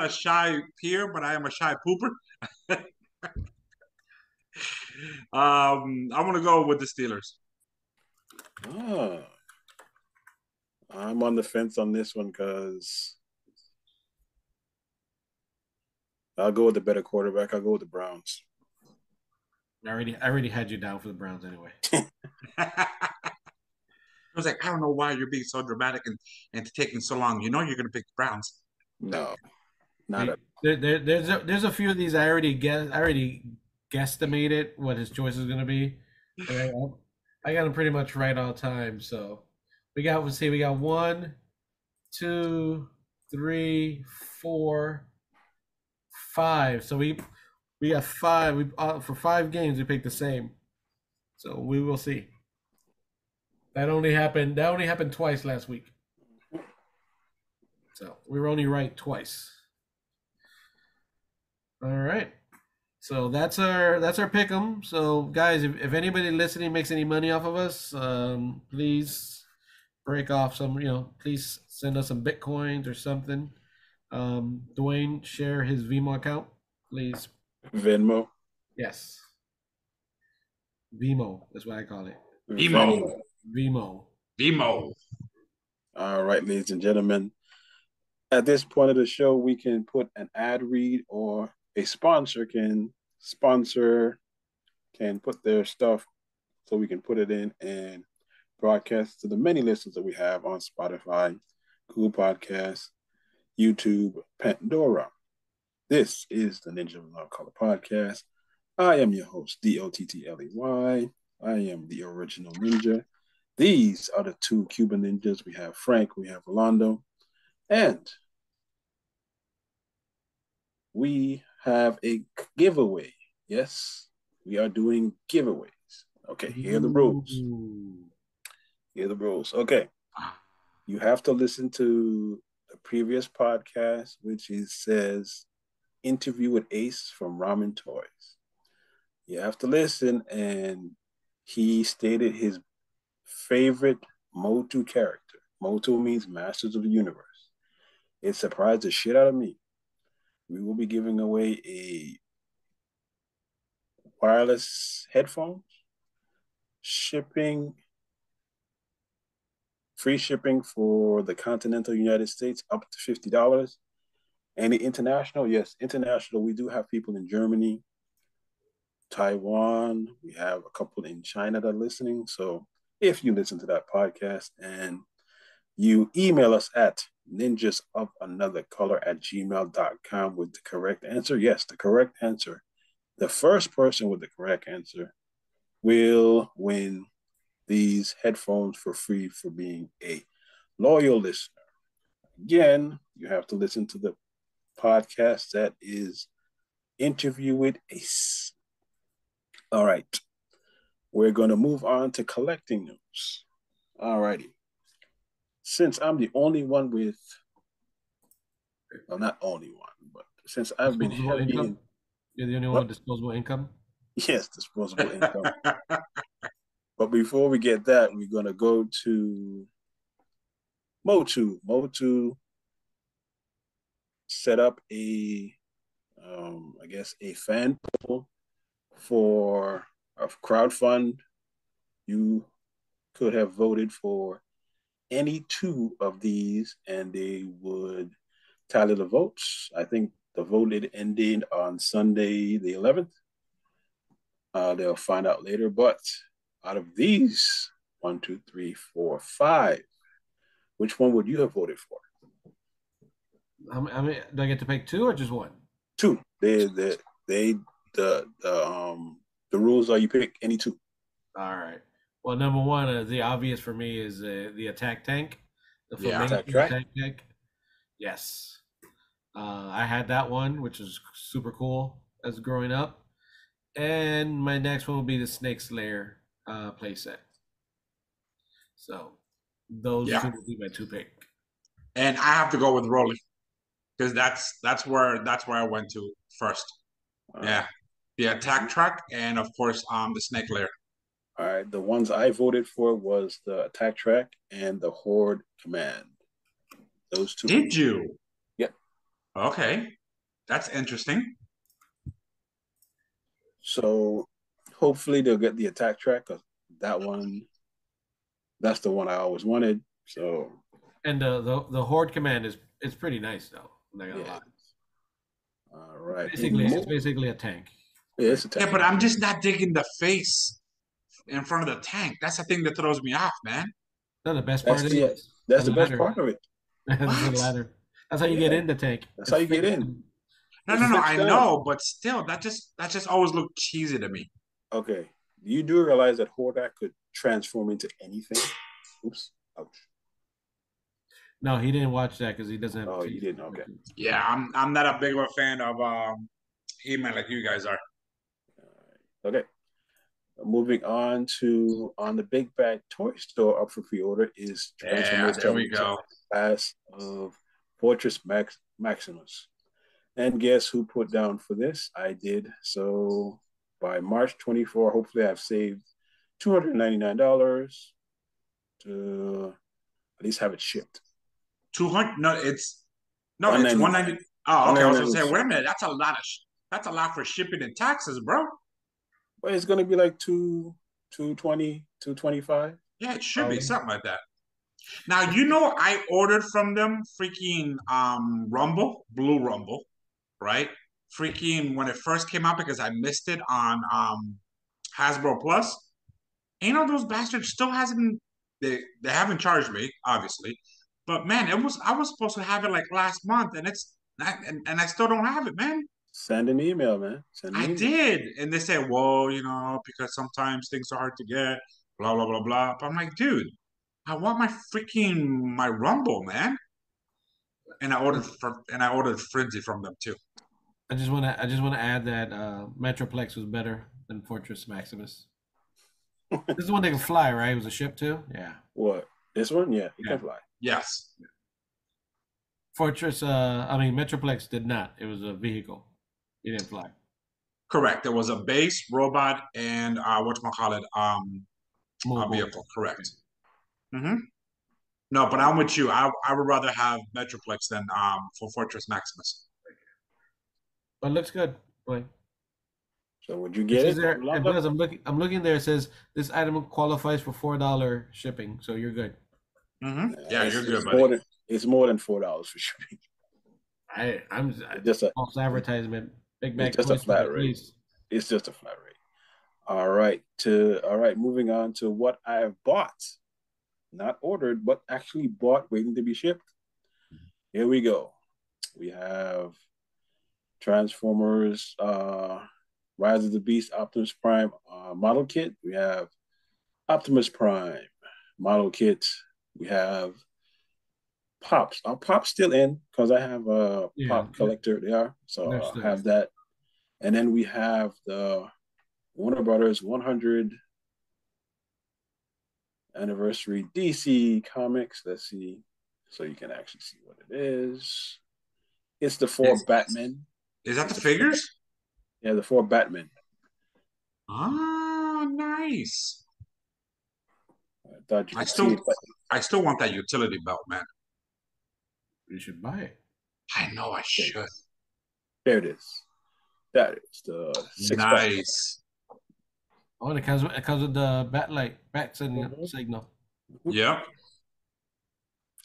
Speaker 3: a shy peer, but I am a shy pooper. I'm gonna go with the Steelers.
Speaker 1: I'm on the fence on this one because I'll go with the better quarterback. I'll go with the Browns.
Speaker 2: I already had you down for the Browns anyway.
Speaker 3: I was like, I don't know why you're being so dramatic and taking so long. You know you're gonna pick the Browns.
Speaker 1: No, not
Speaker 2: there's a few of these I already guesstimated what his choice is gonna be. I got him pretty much right all time. So we got 1, 2, 3, 4, 5. So we got 5. For 5 games we picked the same. So we will see. That only happened twice last week. So we were only right twice. All right. So that's our pick'em. So guys, if anybody listening makes any money off of us, please break off some. Please send us some Bitcoins or something. Dwayne, share his Venmo account, please.
Speaker 1: Venmo.
Speaker 2: Yes. Venmo is what I call it.
Speaker 3: Venmo.
Speaker 1: All right, ladies and gentlemen. At this point of the show, we can put an ad read or a sponsor can put their stuff so we can put it in and broadcast to the many listeners that we have on Spotify, Google Podcasts, YouTube, Pandora. This is the Ninja of Another Color podcast. I am your host, D-O-T-T-L-E-Y. I am the original ninja. These are the 2 Cuban ninjas. We have Frank, we have Rolando, and we have a giveaway. Yes, we are doing giveaways. Okay, here are the rules. Here are the rules. Okay, you have to listen to the previous podcast, which says interview with Ace from Ramon Toys. You have to listen, and he stated his favorite MOTU character. MOTU means Masters of the Universe. It surprised the shit out of me. We will be giving away a wireless headphones, free shipping for the continental United States up to $50. Any international? Yes, international. We do have people in Germany, Taiwan. We have a couple in China that are listening. So if you listen to that podcast and you email us at ninjasofanothercolor@gmail.com with the correct answer. Yes, the correct answer. The first person with the correct answer will win these headphones for free for being a loyal listener. Again, you have to listen to the podcast that is Interview with Ace. All right. We're going to move on to collecting news. All righty. Since I'm the only one with, well, not only one, but since I've been heavy in,
Speaker 2: you're the only one with disposable income?
Speaker 1: Yes, disposable income. But before we get that, we're going to go to MOTU. MOTU set up a fan poll for a crowdfund. You could have voted for any 2 of these, and they would tally the votes. I think the vote ended on Sunday the 11th. They'll find out later. But out of these 1, 2, 3, 4, 5, which one would you have voted for?
Speaker 2: I mean, do I get to pick 2 or just 1?
Speaker 1: 2. The rules are you pick any 2.
Speaker 2: All right. Well, number one, the obvious for me is the attack tank, the flamingo attack tank. Yes, I had that one, which is super cool as growing up. And my next one will be the Snake Slayer playset. So those two will be my two pick.
Speaker 3: And I have to go with Rolly because that's where I went to first. Yeah, the attack track and of course the Snake Lair.
Speaker 1: All right, the ones I voted for was the attack track and the horde command. Those two.
Speaker 3: Did you?
Speaker 1: Yep.
Speaker 3: Okay, that's interesting.
Speaker 1: So hopefully they'll get the attack track because that's the one I always wanted. So.
Speaker 2: And the horde command is pretty nice though. I'm not gonna lie.
Speaker 1: All right.
Speaker 2: It's basically a tank.
Speaker 1: Yeah, it's a tank.
Speaker 3: Yeah, but I'm just not digging the face in front of the tank. That's the thing that throws me off, man.
Speaker 2: No, the best part
Speaker 1: is that's the best part of it.
Speaker 2: That's the ladder. That's how you get in the tank.
Speaker 1: That's how you get in.
Speaker 3: No, I know, but still, that just always looked cheesy to me.
Speaker 1: Okay, you do realize that Hordak could transform into anything? Oops, ouch.
Speaker 2: No, he didn't watch that because he doesn't have.
Speaker 1: Oh, you didn't. Okay.
Speaker 3: Yeah, I'm not a big of a fan of He-Man like you guys are.
Speaker 1: Okay. Moving on to the Big Bag Toy Store up for pre-order is
Speaker 3: Transformers. There we go.
Speaker 1: Class of Fortress Maximus. And guess who put down for this? I did. So by March 24, hopefully I've saved $299 to at least have it shipped.
Speaker 3: 200? No, it's 190. Oh, okay. I was gonna say, wait a minute. That's a lot for shipping and taxes, bro.
Speaker 1: Well, it's gonna be like 220, 225.
Speaker 3: Yeah, it should be something like that. Now I ordered from them freaking Rumble, Blue Rumble, right? Freaking when it first came out because I missed it on Hasbro Plus. Those bastards still hasn't they haven't charged me, obviously. But man, I was supposed to have it like last month and I still don't have it, man.
Speaker 1: Send an email, man.
Speaker 3: I did. And they said, well, because sometimes things are hard to get, blah, blah, blah, blah. But I'm like, dude, I want my Rumble, man. And I ordered Frenzy from them too.
Speaker 2: I just want to add that Metroplex was better than Fortress Maximus. This is the one that can fly, right? It was a ship too? Yeah.
Speaker 1: What? This one? Yeah, it can fly.
Speaker 3: Yes.
Speaker 2: Fortress, Metroplex did not. It was a vehicle. It didn't fly.
Speaker 3: Correct. There was a base, robot, and a vehicle. Correct. Mm-hmm. No, but I'm with you. I would rather have Metroplex than for Fortress Maximus.
Speaker 2: But it looks good. Boy.
Speaker 1: So would you get it?
Speaker 2: There, it does. I'm looking there. It says this item qualifies for $4 shipping, so you're good.
Speaker 3: Mm-hmm. Yeah, you're good, buddy.
Speaker 1: It's more than $4 for shipping.
Speaker 2: I'm just a false advertisement. Big Bag.
Speaker 1: It's just a flat rate. It's just a flat rate. All right. Moving on to what I have bought, not ordered, but actually bought, waiting to be shipped. Here we go. We have Transformers, Rise of the Beast, Optimus Prime model kit. We have Optimus Prime model kit. We have Pops. Are Pops still in? Because I have a Pop collector. They are. So I have that. And then we have the Warner Brothers 100 anniversary DC Comics. Let's see. So you can actually see what it is. It's the 4 Batmen.
Speaker 3: Is that the figures?
Speaker 1: Yeah, the 4 Batmen.
Speaker 3: Ah, nice.
Speaker 1: I thought you could
Speaker 3: I still want that utility belt, man.
Speaker 2: You should buy it.
Speaker 3: I know I should.
Speaker 1: There it is. That is the 6
Speaker 3: nice.
Speaker 2: Oh, it comes with the bat signal.
Speaker 3: Yep.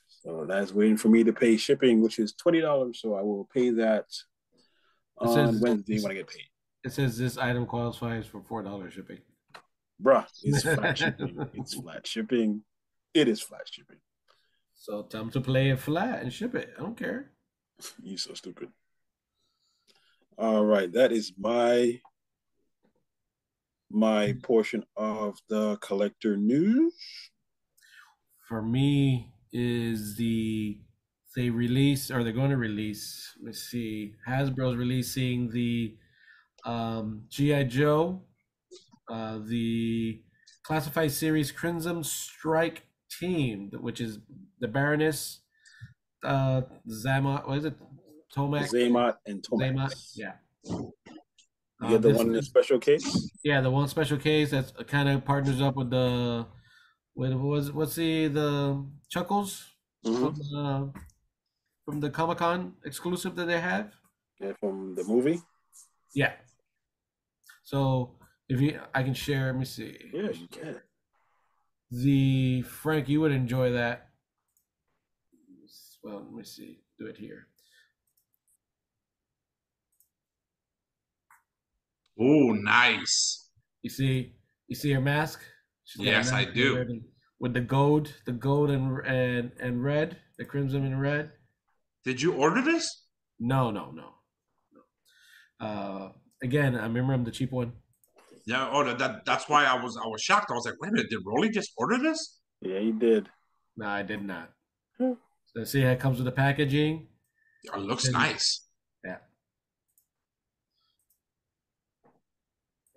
Speaker 1: So that's waiting for me to pay shipping, which is $20. So I will pay that on Wednesday when I get paid.
Speaker 2: It says this item qualifies for $4 shipping.
Speaker 1: Bruh, it's flat shipping. It's flat shipping. It is flat shipping.
Speaker 2: So time to play it flat and ship it. I don't care.
Speaker 1: You so stupid. All right, that is my my portion of the collector news.
Speaker 2: For me, is they're going to release. Let's see, Hasbro's releasing the G.I. Joe, the classified series Crimson Strike team, which is the Baroness, Zaymot, what is it? Tomac?
Speaker 1: Zaymot and Tomac.
Speaker 2: Zaymot, yeah.
Speaker 1: You get the one in the special case?
Speaker 2: Yeah, the one special case that's kind of partners up with what's the Chuckles from the Comic-Con exclusive that they have?
Speaker 1: Yeah, from the movie?
Speaker 2: Yeah. So I can share, let me see.
Speaker 1: Yeah, you can.
Speaker 2: Frank, you would enjoy that. Well, let me see. Do it here.
Speaker 3: Oh, nice.
Speaker 2: You see her mask?
Speaker 3: Yes, I do.
Speaker 2: With the gold and red, the crimson and red.
Speaker 3: Did you order this?
Speaker 2: No. Again, I remember I'm the cheap one.
Speaker 3: Yeah. Oh, that's why I was shocked. I was like, wait a minute, did Rolly just order this?
Speaker 1: Yeah, he did.
Speaker 2: No, I did not. So see how it comes with the packaging.
Speaker 3: It looks nice.
Speaker 2: Yeah.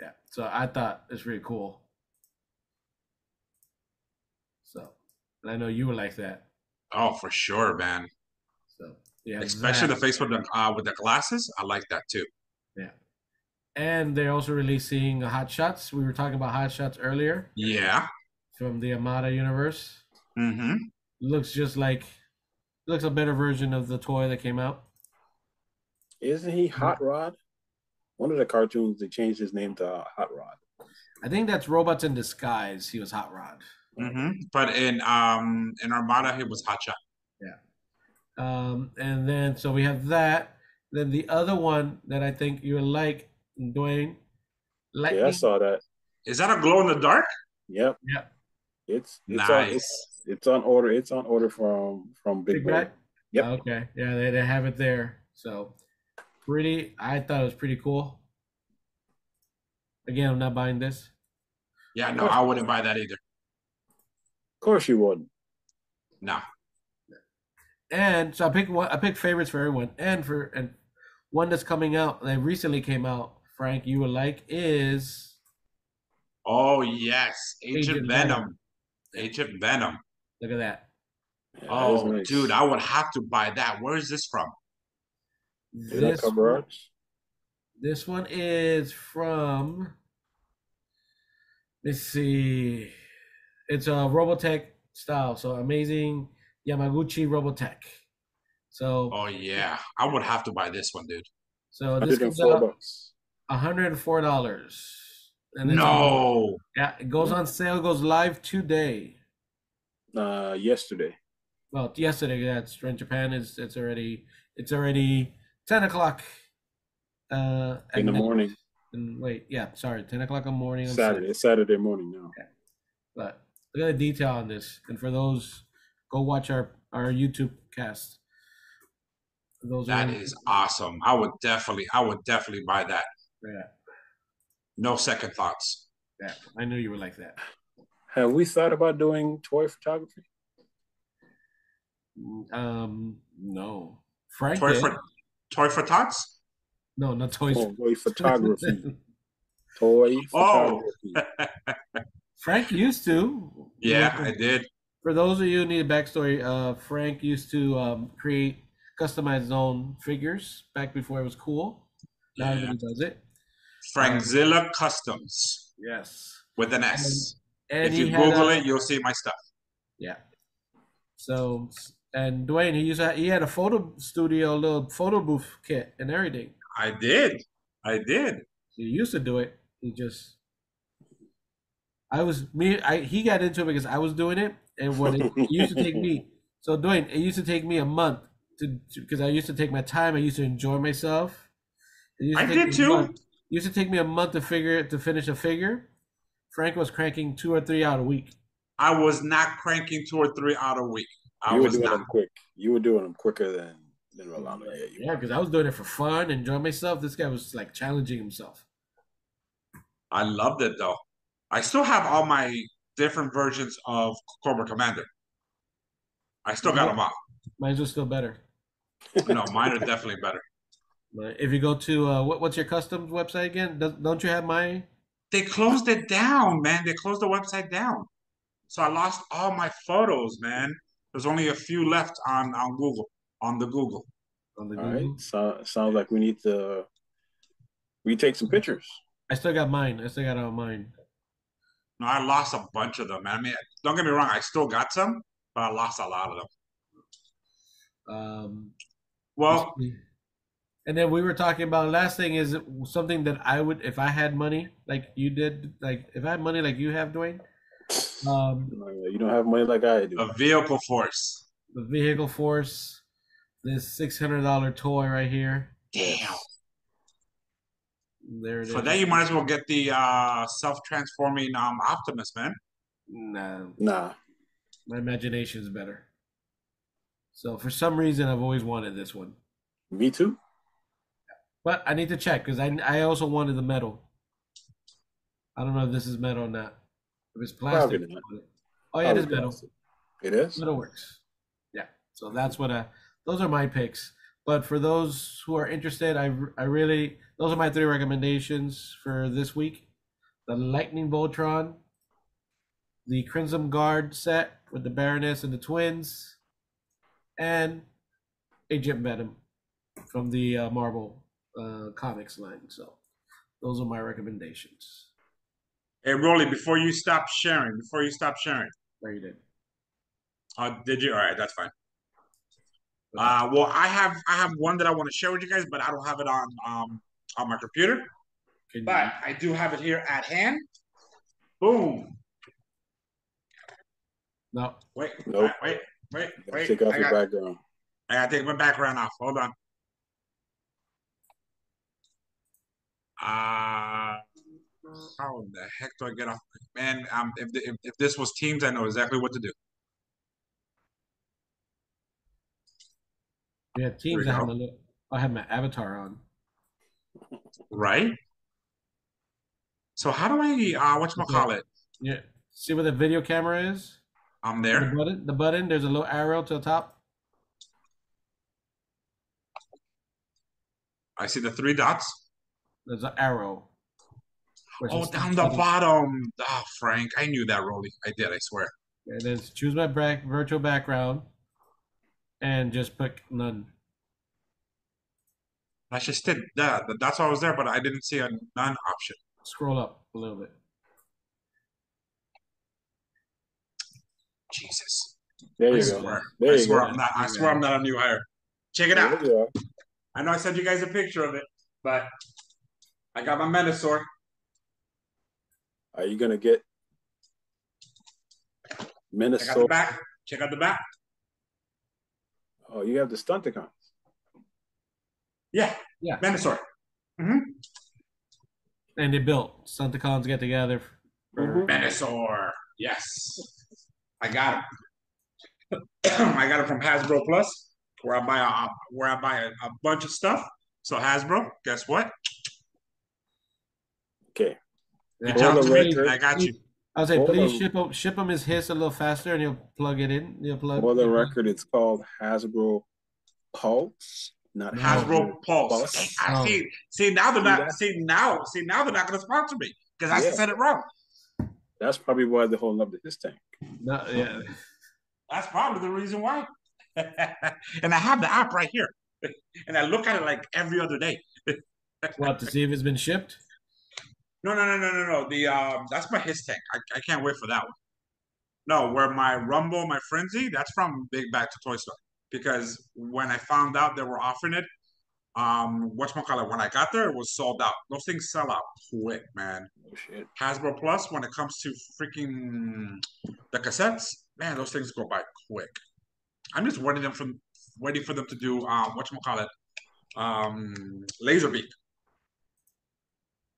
Speaker 2: Yeah. So I thought it's really cool. So, and I know you would like that.
Speaker 3: Oh, for sure, man.
Speaker 2: So yeah,
Speaker 3: especially the face with the glasses. I like that too.
Speaker 2: Yeah. And they're also releasing Hot Shots. We were talking about Hot Shots earlier.
Speaker 3: Yeah.
Speaker 2: From the Armada universe.
Speaker 3: Mm-hmm.
Speaker 2: Looks a better version of the toy that came out.
Speaker 1: Isn't he Hot Rod? One of the cartoons, they changed his name to Hot Rod.
Speaker 2: I think that's Robots in Disguise. He was Hot Rod.
Speaker 3: Mm-hmm. But in Armada, he was Hot Shot.
Speaker 2: Yeah. And then so we have that. Then the other one that I think you like, Dwayne.
Speaker 1: Yeah, I saw that.
Speaker 3: Is that a glow in the dark?
Speaker 1: Yep.
Speaker 2: Yeah.
Speaker 1: It's
Speaker 3: nice.
Speaker 1: It's on order. It's on order from Big Bad.
Speaker 2: Yep. Okay. Yeah, they have it there. So I thought it was pretty cool. Again, I'm not buying this.
Speaker 3: Yeah, no, I wouldn't buy that either.
Speaker 1: Of course you wouldn't.
Speaker 3: No.
Speaker 2: And so I picked favorites for everyone, and one that's coming out that recently came out. Frank, you would like is.
Speaker 3: Oh yes, Agent Venom. Agent Venom.
Speaker 2: Look at that.
Speaker 1: Yeah,
Speaker 3: oh,
Speaker 1: nice.
Speaker 3: Dude, I would have to buy that. Where is this from?
Speaker 2: This one is from. Let's see. It's a Robotech style, so amazing Yamaguchi Robotech. So.
Speaker 3: Oh yeah, I would have to buy this one, dude.
Speaker 2: So this comes out $104. And
Speaker 3: no.
Speaker 2: It goes on sale. Goes live today.
Speaker 1: Yesterday.
Speaker 2: Well, yesterday. Yeah, it's in Japan. It's already 10:00.
Speaker 1: In the morning.
Speaker 2: And wait, yeah, sorry, 10:00 in the morning.
Speaker 1: Saturday. It's Saturday morning now.
Speaker 2: Okay. But look at the detail on this, and for those, go watch our YouTube cast.
Speaker 3: That is awesome. I would definitely buy that.
Speaker 2: Yeah.
Speaker 3: No second thoughts.
Speaker 2: Yeah, I knew you would like that.
Speaker 1: Have we thought about doing toy photography?
Speaker 2: No. Frank
Speaker 3: Toy for tots?
Speaker 2: No, not toys.
Speaker 1: Oh, toy photography. Toy photography.
Speaker 2: Frank used to.
Speaker 3: Yeah, I did.
Speaker 2: For those of you who need a backstory, Frank used to customize his own figures back before it was cool. Now everybody does it.
Speaker 3: Frankzilla Customs.
Speaker 2: Yes.
Speaker 3: With an S.
Speaker 2: And
Speaker 3: if you Google it, you'll see my stuff.
Speaker 2: Yeah. So, and Dwayne, he had a photo studio, a little photo booth kit and everything.
Speaker 3: I did.
Speaker 2: He used to do it. He got into it because I was doing it, and what it used to take me. So Dwayne, it used to take me a month because I used to take my time. I used to enjoy myself.
Speaker 3: I did too.
Speaker 2: It used to take me a month to finish a figure. Frank was cranking 2 or 3 out a week.
Speaker 3: I was not cranking 2 or 3 out a week.
Speaker 1: You were doing them quick. You were doing them quicker than Rolando.
Speaker 2: Yeah, because I was doing it for fun, enjoying myself. This guy was like challenging himself.
Speaker 3: I loved it though. I still have all my different versions of Cobra Commander. I still got them all.
Speaker 2: Mine's are still better.
Speaker 3: No, mine are definitely better.
Speaker 2: If you go to what's your custom website again? Don't you have mine?
Speaker 3: They closed it down, man. They closed the website down. So I lost all my photos, man. There's only a few left on Google, on the Google.
Speaker 2: On the
Speaker 1: All
Speaker 2: Google?
Speaker 1: right. So sounds like we need to retake some pictures.
Speaker 2: I still got mine. I still got all mine.
Speaker 3: No, I lost a bunch of them, man. I mean, don't get me wrong, I still got some, but I lost a lot of them. Well,
Speaker 2: and then we were talking about last thing is something that I would, if I had money like you did, like if I had money like you have, Dwayne.
Speaker 1: You don't have money like I do.
Speaker 3: A vehicle force.
Speaker 2: The vehicle force. This $600 toy right here.
Speaker 3: Damn.
Speaker 2: There it is.
Speaker 3: For that, you might as well get the self-transforming Optimus, man.
Speaker 2: Nah. My imagination is better. So for some reason, I've always wanted this one.
Speaker 1: Me too.
Speaker 2: But I need to check because I also wanted the metal. I don't know if this is metal or not. If it's plastic. Oh yeah, it is metal.
Speaker 1: It is?
Speaker 2: Metal works. Yeah. So that's what those are my picks. But for those who are interested, I really, those are my 3 recommendations for this week. The Lightning Voltron, the Crimson Guard set with the Baroness and the twins, and Agent Venom from the Marvel comics line. So those are my recommendations.
Speaker 3: Hey, Rolly, before you stop sharing.
Speaker 2: There you did.
Speaker 3: Did you? All right, that's fine. Okay. Well, I have one that I want to share with you guys, but I don't have it on my computer. But I do have it here at hand. Boom.
Speaker 2: No.
Speaker 3: Wait.
Speaker 1: Take off your background.
Speaker 3: I gotta take my background off. Hold on. How the heck do I get off? Man, if this was Teams, I know exactly what to do.
Speaker 2: Yeah, Teams. I have my avatar on.
Speaker 3: Right. So how do I whatchamacallit?
Speaker 2: Yeah. See where the video camera is?
Speaker 3: I'm there.
Speaker 2: The button. There's a little arrow to the top.
Speaker 3: I see the 3 dots.
Speaker 2: There's an arrow.
Speaker 3: Oh, down the bottom. Oh, Frank, I knew that, Rolly. I did, I swear.
Speaker 2: And then choose my virtual background and just pick none.
Speaker 3: I just did that. That's why I was there, but I didn't see a none option.
Speaker 2: Scroll up a little bit.
Speaker 3: Jesus.
Speaker 1: There you go.
Speaker 3: I swear I'm not a new hire. Check it out. I know I sent you guys a picture of it, but I got my Menasor.
Speaker 1: Are you gonna get Menasor?
Speaker 3: Check out the back. Check out the back.
Speaker 1: Oh, you have the Stunticons.
Speaker 3: Yeah. Menasor. Mm-hmm.
Speaker 2: And they built. Stunticons get together.
Speaker 3: Menasor. Yes. I got it. I got it from Hasbro Plus, where I buy a bunch of stuff. So Hasbro, guess what?
Speaker 1: Okay.
Speaker 3: You talk to me, I got you.
Speaker 2: I was like, please ship them his hiss a little faster, and you'll plug it in.
Speaker 1: For the record, it's called Hasbro Pulse, not
Speaker 3: Hasbro Pulse. See now they're not. See now they're not going to sponsor me because I said it wrong.
Speaker 1: That's probably why they're holding up the his tank.
Speaker 2: No, yeah.
Speaker 3: That's probably the reason why. And I have the app right here, and I look at it like every other day.
Speaker 2: What, to see if it's been shipped?
Speaker 3: No. That's my his tank. I can't wait for that one. No, where my Rumble, my Frenzy, that's from Big Back to Toy Store. Because when I found out they were offering it, whatchamacallit, when I got there, it was sold out. Those things sell out quick, man.
Speaker 1: Oh shit.
Speaker 3: Hasbro Plus, when it comes to freaking the cassettes, man, those things go by quick. I'm just waiting for them to do Laserbeak.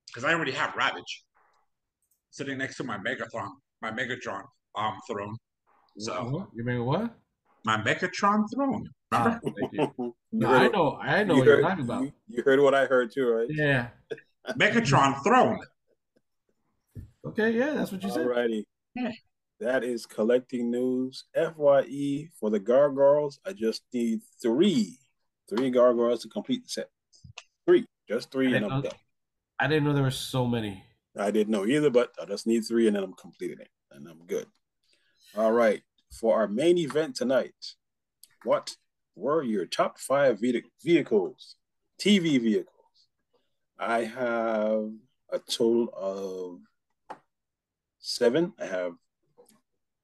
Speaker 3: Because I already have Ravage sitting next to my Megatron throne. So
Speaker 2: you mean what?
Speaker 3: My Megatron throne. Remember?
Speaker 2: Thank you. No, I know what you're talking about.
Speaker 1: You heard what I heard too, right?
Speaker 2: Yeah.
Speaker 3: Megatron throne.
Speaker 2: Okay, yeah, that's what you said.
Speaker 1: Alrighty. That is collecting news. FYE for the gargoyles. I just need three gargoyles to complete the set. Just three, and I'm done.
Speaker 2: I didn't know there were so many.
Speaker 1: I didn't know either, but I just need three, and then I'm completing it, and I'm good. All right. For our main event tonight, what were your top 5 vehicles, TV vehicles? I have a total of 7. I have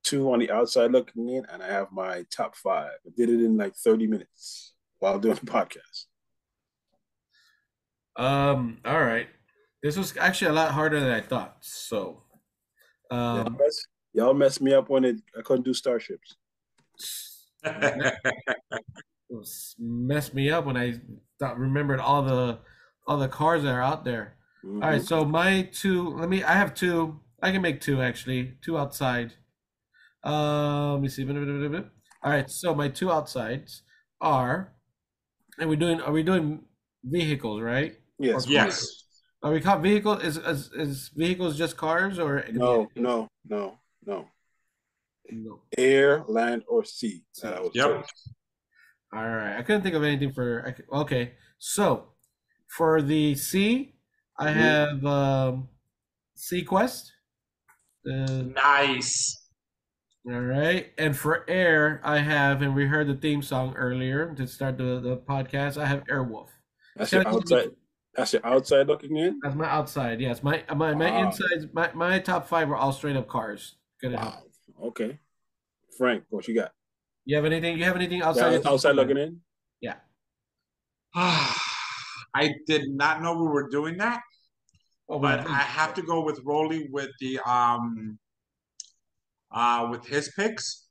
Speaker 1: 2 on the outside looking in, and I have my top 5. I did it in like 30 minutes while doing the podcast.
Speaker 2: All right. This was actually a lot harder than I thought. So,
Speaker 1: y'all messed me up when I couldn't do starships.
Speaker 2: Messed me up when I remembered all the cars that are out there. Mm-hmm. All right, so my 2. I have 2. I can make 2 actually. 2 outside. Let me see. All right, so my 2 outsides are, and are we doing vehicles, right?
Speaker 1: Yes.
Speaker 3: Yes.
Speaker 2: Are we called vehicles? Is vehicles just cars or
Speaker 1: no? Air, land, or sea.
Speaker 3: Yep.
Speaker 2: All right. I couldn't think of anything for. Okay. So for the sea, I have Sea Quest.
Speaker 3: Nice.
Speaker 2: All right. And for air, I have, and we heard the theme song earlier to start the podcast. I have Airwolf.
Speaker 1: That's your outside. That's your outside looking in?
Speaker 2: That's my outside, yes. My insides, my top 5 were all straight up cars.
Speaker 1: Wow. Okay. Frank, what you got?
Speaker 2: You have anything outside?
Speaker 1: Yeah, outside looking in?
Speaker 2: Yeah.
Speaker 3: I did not know we were doing that. But I have to go with Rolly with the with his picks.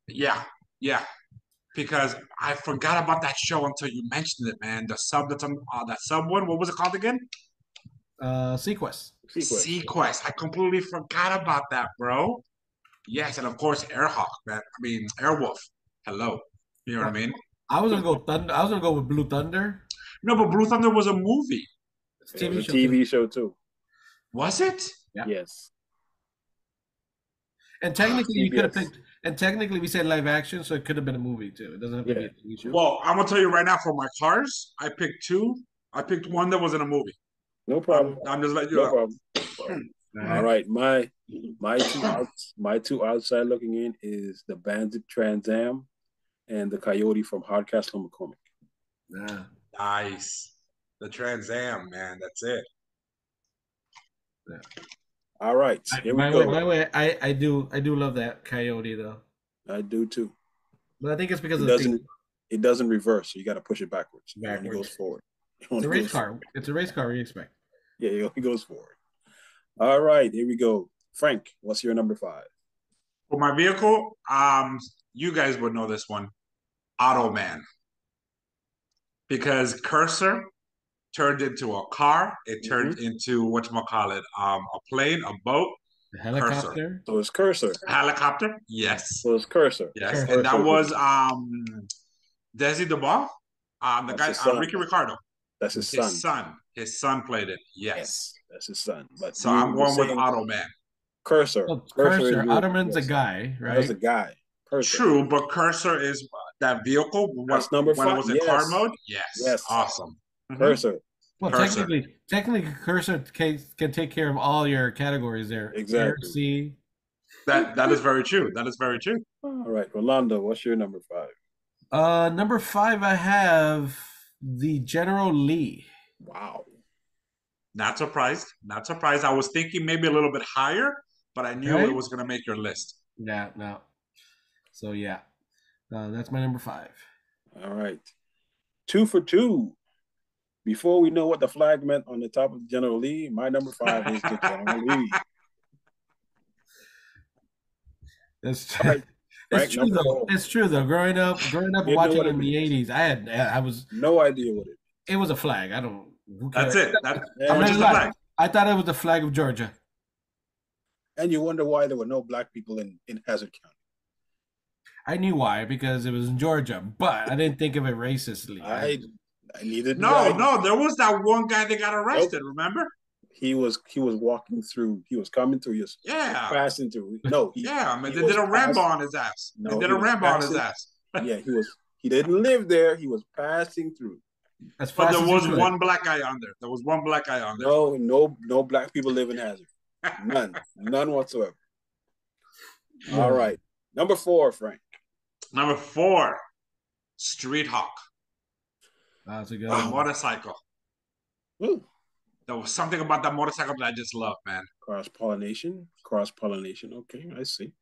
Speaker 3: Yeah. Because I forgot about that show until you mentioned it, man. The sub that's on that sub one. What was it called again?
Speaker 2: Sequest.
Speaker 3: Sequest. I completely forgot about that, bro. Yes, and of course Airhawk, man. I mean Airwolf. Hello. You know what I mean?
Speaker 2: I was gonna go Thunder. I was gonna go with Blue Thunder.
Speaker 3: No, but Blue Thunder was a movie.
Speaker 1: It's a TV show too.
Speaker 3: Was it?
Speaker 2: Yeah.
Speaker 1: Yes.
Speaker 2: And technically, you could have picked. And technically, we said live action, so it could have been a movie too. It doesn't have to be a TV show.
Speaker 3: Well, I'm gonna tell you right now. For my cars, I picked 2. I picked one that was in a movie.
Speaker 1: No problem.
Speaker 3: I'm just letting you know.
Speaker 1: No problem. All right, my 2 outside looking in is the Bandit Trans Am and the Coyote from Hardcastle McCormick.
Speaker 2: Yeah.
Speaker 3: Nice. The Trans Am, man. That's it.
Speaker 2: Yeah.
Speaker 1: All right. Here we go.
Speaker 2: By the way, I do love that Coyote though.
Speaker 1: I do too.
Speaker 2: But I think it's because
Speaker 1: it doesn't reverse, so you got to push it backwards. It only goes forward.
Speaker 2: It's a race car. It's a race car. What do you expect?
Speaker 1: Yeah, it only goes forward. All right, here we go. Frank, what's your number 5?
Speaker 3: For my vehicle, you guys would know this one, Automan, because Cursor turned into a car. It turned into whatchamacallit, a plane, a boat.
Speaker 2: A helicopter.
Speaker 1: Cursor. So it's Cursor.
Speaker 3: Helicopter. Yes.
Speaker 1: So it's Cursor.
Speaker 3: Yes, Cursor. And that was Desi DeBall, the guy, Ricky Ricardo.
Speaker 1: That's his son.
Speaker 3: His son played it. Yes.
Speaker 1: That's his son. But
Speaker 3: so I'm going with Automan.
Speaker 1: Cursor.
Speaker 2: Oh, Cursor. Automan's a guy, right?
Speaker 1: That's a guy. Cursor.
Speaker 3: True, but Cursor is that vehicle.
Speaker 1: That's number 5.
Speaker 3: When it was in car mode. Yes. Awesome.
Speaker 1: Cursor.
Speaker 2: Well,
Speaker 3: Cursor.
Speaker 2: technically, Cursor can take care of all your categories there.
Speaker 1: Exactly.
Speaker 2: C.
Speaker 3: That is very true. That is very true.
Speaker 1: All right, Rolando, what's your number 5?
Speaker 2: Number 5, I have the General Lee.
Speaker 1: Wow.
Speaker 3: Not surprised. I was thinking maybe a little bit higher, but I knew it was going to make your list.
Speaker 2: Yeah, no. So, yeah. That's my number 5.
Speaker 1: All right. 2 for 2. Before we know what the flag meant on the top of the General Lee, my number 5 is the General Lee.
Speaker 2: That's true. It's true though. It's true though. Growing up watching in the 80s, I was
Speaker 1: no idea what
Speaker 2: it was a flag. I don't.
Speaker 3: That's it.
Speaker 2: I'm not flag. I thought it was the flag of Georgia.
Speaker 1: And you wonder why there were no black people in Hazard County.
Speaker 2: I knew why, because it was in Georgia, but I didn't think of it racistly.
Speaker 1: I needed
Speaker 3: no. There was that one guy that got arrested. Remember?
Speaker 1: He was walking through. He was coming through. He was passing through. No,
Speaker 3: they did a Rambo on his ass.
Speaker 1: No,
Speaker 3: they did a Rambo on his ass.
Speaker 1: Yeah, he didn't live there. He was passing through.
Speaker 3: But there was one black guy on there. There was one black guy on there.
Speaker 1: No black people live in Hazard. None whatsoever. Yeah. All right. Number 4, Frank.
Speaker 3: Number 4, Street Hawk.
Speaker 2: That's a good
Speaker 3: motorcycle. Ooh. There was something about that motorcycle that I just love, man.
Speaker 1: Cross-pollination. Okay, I see.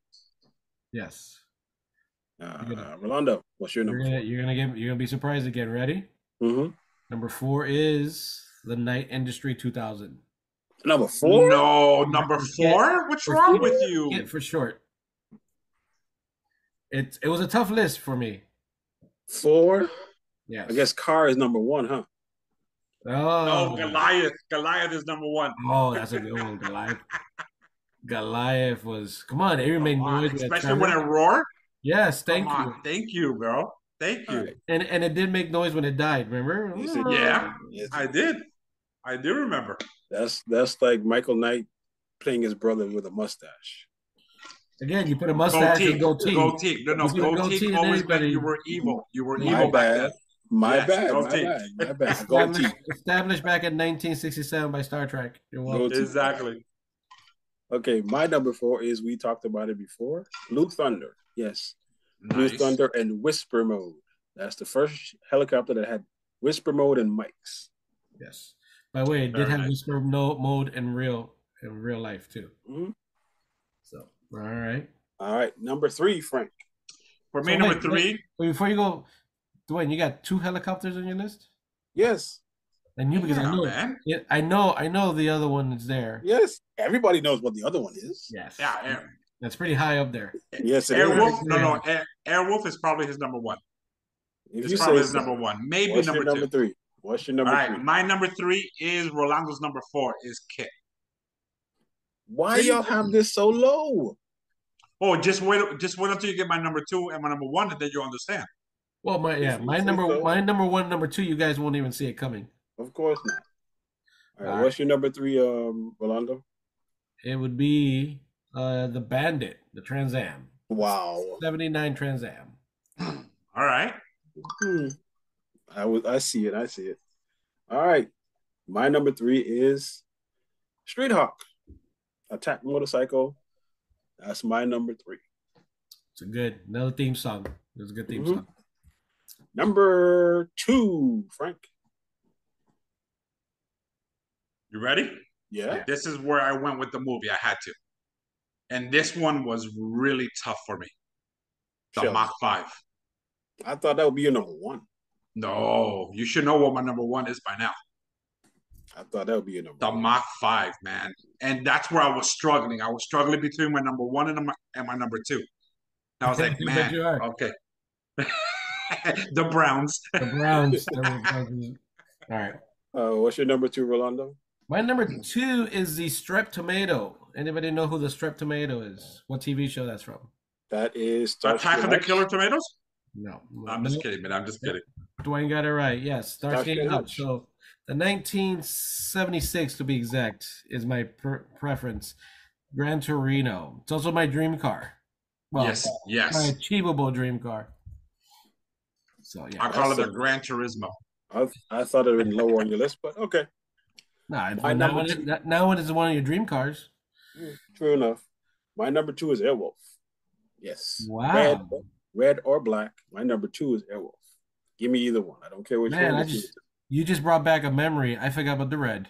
Speaker 2: Yes.
Speaker 1: Rolando, what's your number?
Speaker 2: You're gonna be surprised again. Ready?
Speaker 1: Mm-hmm.
Speaker 2: Number 4 is the Night Industry 2000.
Speaker 1: Number 4?
Speaker 3: No, number 4. What's wrong with you?
Speaker 2: KIT for short. It was a tough list for me.
Speaker 1: 4?
Speaker 2: Yeah.
Speaker 1: I guess Car is number 1, huh?
Speaker 3: Oh, Goliath. Goliath is number 1.
Speaker 2: Oh, that's a good one, Goliath. Goliath was, come on, it made noise.
Speaker 3: Especially when it roared.
Speaker 2: Yes, thank you.
Speaker 3: Thank you, bro. Thank you.
Speaker 2: Right. And it did make noise when it died, remember?
Speaker 3: Yeah, I did. I do remember.
Speaker 1: That's like Michael Knight playing his brother with a mustache.
Speaker 2: Again, you put a mustache and goatee.
Speaker 3: Goatee. No, goatee always meant you were evil. You were evil back then.
Speaker 1: My bad. Goatee.
Speaker 2: Established back in 1967 by Star Trek. You're welcome.
Speaker 3: Exactly.
Speaker 1: Okay, my number 4 is, we talked about it before, Blue Thunder. Yes. Nice. Blue Thunder and Whisper Mode. That's the first helicopter that had Whisper Mode and mics.
Speaker 2: Yes. By the way, it did have Whisper Mode in real life too.
Speaker 1: Mm-hmm.
Speaker 2: So, all right.
Speaker 1: Number 3, Frank.
Speaker 3: For me, number 3.
Speaker 2: Before you go, Dwayne, you got 2 helicopters on your list?
Speaker 1: Yes.
Speaker 2: I knew because I know. Man. I know the other one is there.
Speaker 1: Yes. Everybody knows what the other one is.
Speaker 2: Yes.
Speaker 3: Yeah.
Speaker 2: That's pretty high up there.
Speaker 1: Yes,
Speaker 3: Airwolf. No. Airwolf is probably his number 1. It's probably his number 1. Maybe
Speaker 1: What's
Speaker 3: number 2.
Speaker 1: Number 3? What's your number 3?
Speaker 3: All right, my number 3 is Rolando's number 4 is KIT.
Speaker 1: Why y'all have this so low?
Speaker 3: Oh, just wait until you get my number 2 and my number 1, and then you'll understand.
Speaker 2: Well, my number 1, number 2, you guys won't even see it coming.
Speaker 1: Of course not. All right, what's your number 3, Rolando?
Speaker 2: It would be the Bandit, the Trans Am.
Speaker 1: Wow.
Speaker 2: 79 Trans Am.
Speaker 3: All right.
Speaker 1: I see it. All right. My number 3 is Street Hawk. Attack motorcycle. That's my number 3.
Speaker 2: It's another theme song. It was a good theme song.
Speaker 1: Number 2, Frank.
Speaker 3: You ready?
Speaker 1: Yeah.
Speaker 3: This is where I went with the movie. I had to. And this one was really tough for me. The Mach 5.
Speaker 1: I thought that would be your number 1.
Speaker 3: No, you should know what my number 1 is by now.
Speaker 1: I thought that would be your number
Speaker 3: 1. The Mach 5, man. And that's where I was struggling. I was struggling between my number 1 and my number 2. And I was like, man, okay. The Browns.
Speaker 2: The Browns. All right.
Speaker 1: What's your number 2, Rolando?
Speaker 2: My number 2 is the Strep Tomato. Anybody know who the Strep Tomato is? What TV show that's from?
Speaker 1: That is
Speaker 3: Attack of the Killer Tomatoes?
Speaker 2: No.
Speaker 3: I'm just kidding, man. I'm just kidding.
Speaker 2: Dwayne got it right. Yes, Starsky and Hutch. So the 1976, to be exact, is my preference. Gran Torino. It's also my dream car. Well,
Speaker 3: yes.
Speaker 2: My achievable dream car. So yeah,
Speaker 3: I call it a Gran Turismo.
Speaker 1: I thought it would be lower on your list, but okay.
Speaker 2: Now when it's one of your dream cars.
Speaker 1: True enough. My number 2 is Airwolf. Yes.
Speaker 2: Wow.
Speaker 1: Red or black. My number 2 is Airwolf. Give me either one. I don't care which one.
Speaker 2: You just brought back a memory. I forgot about the red.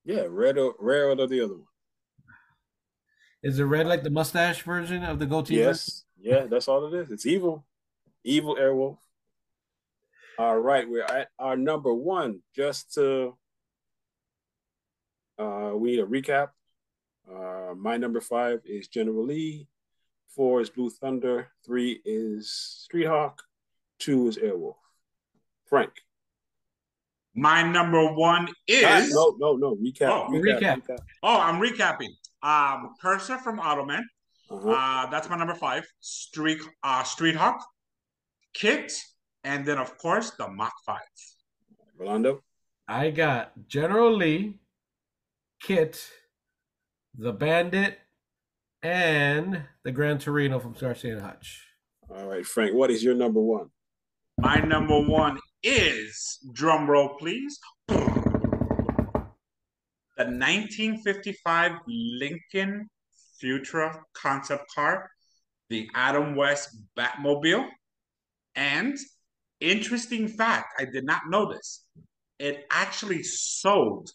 Speaker 1: Yeah, red or the other one.
Speaker 2: Is it red like the mustache version of the goatee?
Speaker 1: Yes. Yeah, that's all it is. It's evil. Evil Airwolf. All right, we're at our number 1. Just to we need a recap. My number 5 is General Lee. 4 is Blue Thunder. 3 is Street Hawk. 2 is Airwolf. Frank.
Speaker 3: My number 1 is
Speaker 1: no. Recap.
Speaker 2: Recap.
Speaker 3: Oh, I'm recapping. Cursor from Automan. That's my number 5. Street Hawk. KIT. And then, of course, the Mach 5.
Speaker 1: Rolando?
Speaker 2: I got General Lee, K.I.T.T, the Bandit, and the Gran Torino from Starsky and Hutch.
Speaker 1: All right, Frank, what is your number one?
Speaker 3: My number one is, drum roll please, the 1955 Lincoln Futura concept car, the Adam West Batmobile. And interesting fact, I did not know this. It actually sold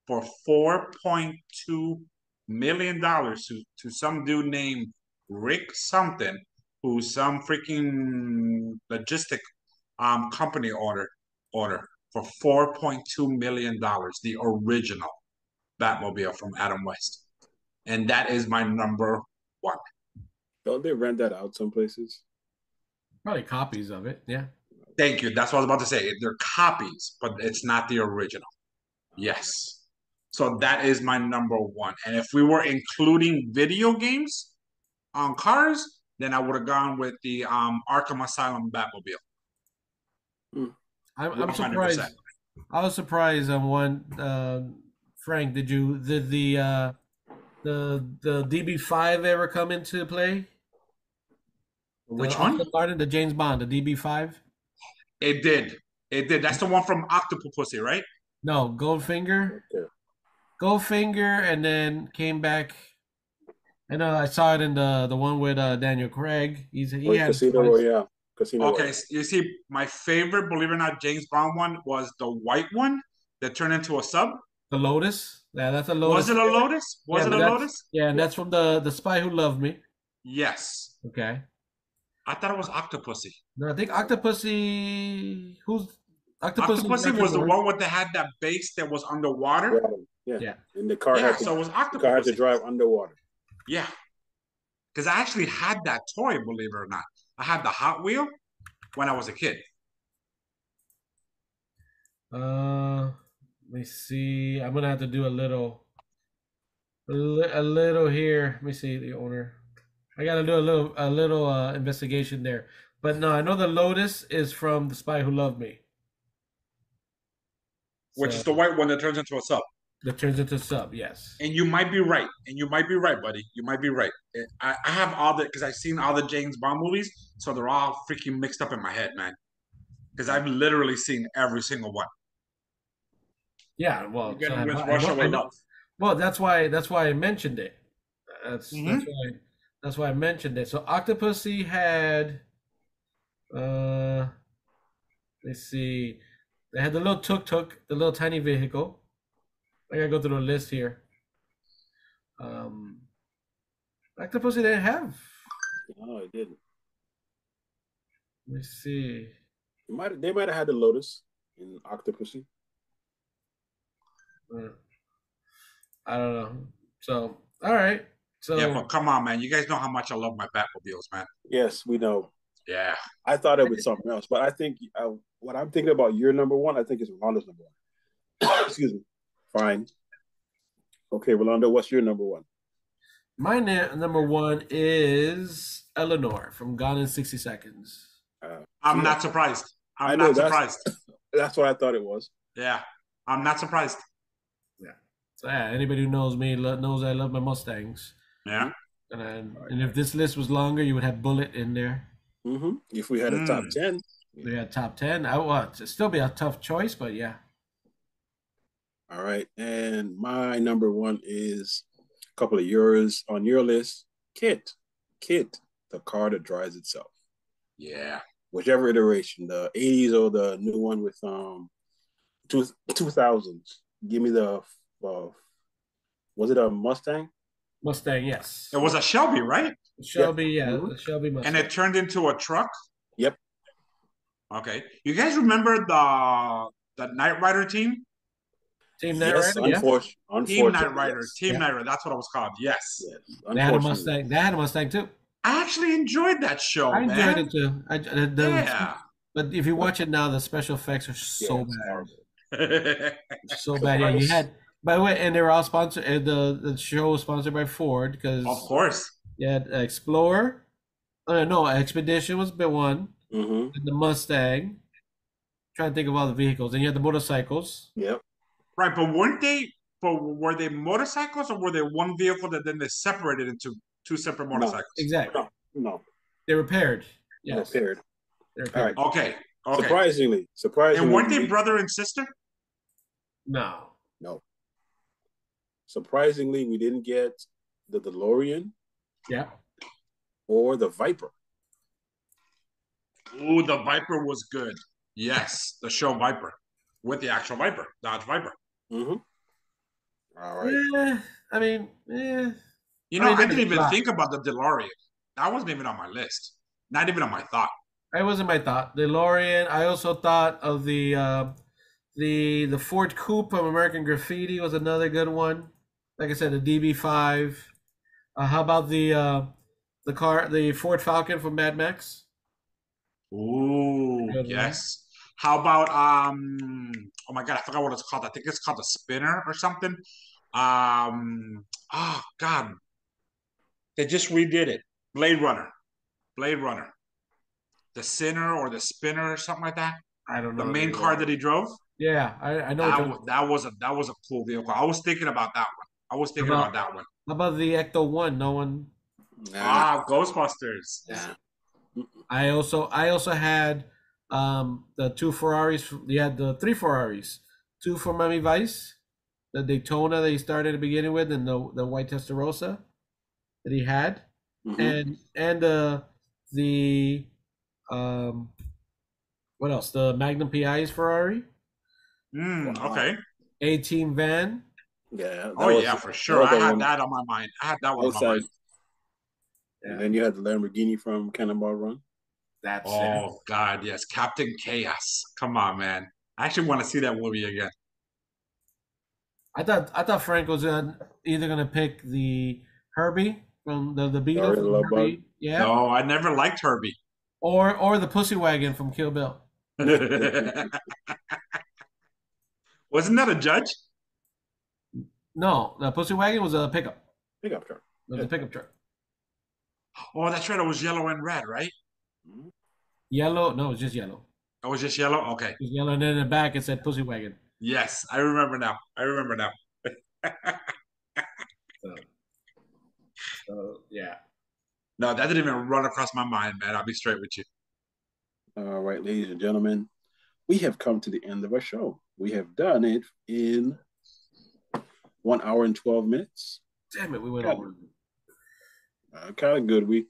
Speaker 3: for $4.2 million to some dude named Rick something, who's some freaking logistic company order for $4.2 million, the original Batmobile from Adam West. And that is my number one.
Speaker 1: Don't they rent that out some places?
Speaker 2: Probably copies of it, yeah.
Speaker 3: Thank you. That's what I was about to say. They're copies, but it's not the original. Yes. So that is my number one. And if we were including video games on cars, then I would have gone with the Arkham Asylum Batmobile.
Speaker 2: I'm surprised. I was surprised on one. Frank, did the DB5 ever come into play?
Speaker 3: Which one?
Speaker 2: The James Bond, the DB5.
Speaker 3: It did. It did. That's the one from Octopussy, right?
Speaker 2: No, Goldfinger. Okay. Goldfinger, and then came back. I know I saw it in the one with Daniel Craig. He had
Speaker 1: Casino Royale. Casino
Speaker 3: okay,
Speaker 1: Royale.
Speaker 3: You see, my favorite, believe it or not, James Bond one was the white one that turned into a sub.
Speaker 2: The Lotus. Yeah, that's a Lotus.
Speaker 3: Was it a Lotus? Was it a Lotus?
Speaker 2: Yeah, and that's from the Spy Who Loved Me.
Speaker 3: Yes.
Speaker 2: Okay.
Speaker 3: I thought it was Octopussy.
Speaker 2: No, I think Octopussy.
Speaker 3: Octopussy was the one with had that base that was underwater.
Speaker 1: Yeah. And the car had to drive underwater.
Speaker 3: Yeah. Because I actually had that toy, believe it or not. I had the Hot Wheel when I was a kid.
Speaker 2: Let me see. I'm gonna have to do a little here. Let me see the owner. I gotta do a little investigation there. But no, I know the Lotus is from The Spy Who Loved Me.
Speaker 3: Which is the white one that turns into a sub.
Speaker 2: That turns into a sub, yes.
Speaker 3: And you might be right. Buddy. You might be right. I have all because I've seen all the James Bond movies, so they're all freaking mixed up in my head, man. Because I've literally seen every single one.
Speaker 2: Yeah, well,
Speaker 3: Russia love.
Speaker 2: Well, that's why I mentioned it. That's why I mentioned it. So Octopussy had, let's see, they had the little tuk-tuk, the little tiny vehicle. I gotta go through the list here. Octopussy didn't have.
Speaker 1: No, it didn't.
Speaker 2: Let me see.
Speaker 1: They might have had the Lotus in Octopussy.
Speaker 2: I don't know. So, all right. So
Speaker 3: yeah, but come on, man. You guys know how much I love my Batmobiles, man.
Speaker 1: Yes, we know.
Speaker 3: Yeah.
Speaker 1: I thought it was something else, but I think what I'm thinking about your number one, I think is Rolando's number one. Excuse me. Fine. Okay, Rolando, what's your number one?
Speaker 2: My number one is Eleanor from Gone in 60 Seconds.
Speaker 3: I'm not surprised. I'm not surprised.
Speaker 1: That's what I thought it was.
Speaker 3: Yeah. I'm not surprised.
Speaker 2: Yeah. So yeah, anybody who knows me knows I love my Mustangs.
Speaker 3: Yeah.
Speaker 2: And if this list was longer, you would have Bullet in there.
Speaker 1: Mm-hmm. If we had a top 10.
Speaker 2: We had top 10. It'd still be a tough choice, but yeah.
Speaker 1: All right. And my number one is a couple of yours on your list. K.I.T.T, the car that drives itself.
Speaker 3: Yeah.
Speaker 1: Whichever iteration, the 80s or the new one with 2000s. Give me the was it a Mustang?
Speaker 2: Mustang, yes.
Speaker 3: It was a Shelby, right?
Speaker 2: Shelby, yeah. Mm-hmm. Shelby Mustang.
Speaker 3: And it turned into a truck?
Speaker 1: Yep.
Speaker 3: Okay. You guys remember the Knight Rider team?
Speaker 2: Team Knight Rider,
Speaker 3: yeah. Team Knight Rider. Team Knight Rider. That's what it was called. Yes.
Speaker 2: They had a Mustang. They had a Mustang too.
Speaker 3: I actually enjoyed that show,
Speaker 2: I enjoyed it too.
Speaker 3: Yeah.
Speaker 2: But if you watch it now, the special effects are so bad. So bad. Yeah, you had. By the way, and they were all sponsored. The show was sponsored by Ford because,
Speaker 3: of course,
Speaker 2: you had Explorer. Expedition was the one.
Speaker 1: Mm-hmm.
Speaker 2: And the Mustang. I'm trying to think of all the vehicles, and you had the motorcycles.
Speaker 1: Yep.
Speaker 3: Right, but weren't they were they motorcycles or were they one vehicle that then they separated into two separate motorcycles?
Speaker 2: Exactly.
Speaker 1: No.
Speaker 2: They were paired. Yes.
Speaker 1: They're paired.
Speaker 2: They were paired.
Speaker 3: All right. Okay.
Speaker 1: Surprisingly.
Speaker 3: And weren't they brother and sister?
Speaker 2: No.
Speaker 1: Surprisingly, we didn't get the DeLorean.
Speaker 2: Yeah.
Speaker 1: Or the Viper.
Speaker 3: Ooh, the Viper was good. Yes, the show Viper with the actual Viper, Dodge Viper.
Speaker 1: Mm-hmm. All right.
Speaker 2: Yeah, I mean,
Speaker 3: You know, I didn't even think about the DeLorean. That wasn't even on my list. Not even on my thought.
Speaker 2: It wasn't my thought. DeLorean. I also thought of the Ford Coupe from American Graffiti was another good one. Like I said, the DB5. How about the Ford Falcon from Mad Max?
Speaker 3: Ooh, yes. How about oh my god, I forgot what it's called. I think it's called the Spinner or something. Oh god, they just redid it. Blade Runner, the Sinner or the Spinner or something like that.
Speaker 2: I don't know
Speaker 3: the main car that he drove.
Speaker 2: Yeah, I know.
Speaker 3: That was a cool vehicle. I was thinking about that one.
Speaker 2: How about the Ecto 1? No one.
Speaker 3: Ghostbusters.
Speaker 1: Yeah.
Speaker 2: I also had the two Ferraris. You had the three Ferraris, two for Miami Vice, the Daytona that he started at the beginning with, and the white Testarossa that he had, and the what else? The Magnum PI's Ferrari.
Speaker 3: Okay.
Speaker 2: A-Team van.
Speaker 1: Yeah.
Speaker 3: For sure. I had that on my mind. I had that one on my mind.
Speaker 1: Yeah. And then you had the Lamborghini from Cannonball Run.
Speaker 3: God, yes. Captain Chaos. Come on, man. I actually want to see that movie again.
Speaker 2: I thought Frank was either gonna pick the Herbie from the Beetle from Herbie. Yeah.
Speaker 3: No, I never liked Herbie.
Speaker 2: Or the Pussy Wagon from Kill Bill.
Speaker 3: Wasn't that a Judge?
Speaker 2: No, the Pussy Wagon was a pickup.
Speaker 1: Pickup truck.
Speaker 2: It was a pickup truck.
Speaker 3: Oh, that's right. It was yellow and red, right?
Speaker 2: Yellow? No, it was just yellow.
Speaker 3: Oh, it was just yellow? Okay.
Speaker 2: It was yellow, and then in the back it said Pussy Wagon.
Speaker 3: Yes, I remember now.
Speaker 2: So, yeah.
Speaker 3: No, that didn't even run across my mind, man. I'll be straight with you.
Speaker 1: All right, ladies and gentlemen, we have come to the end of our show. We have done it in 1 hour and 12 minutes.
Speaker 2: Damn it, we went over.
Speaker 1: Kind of good. We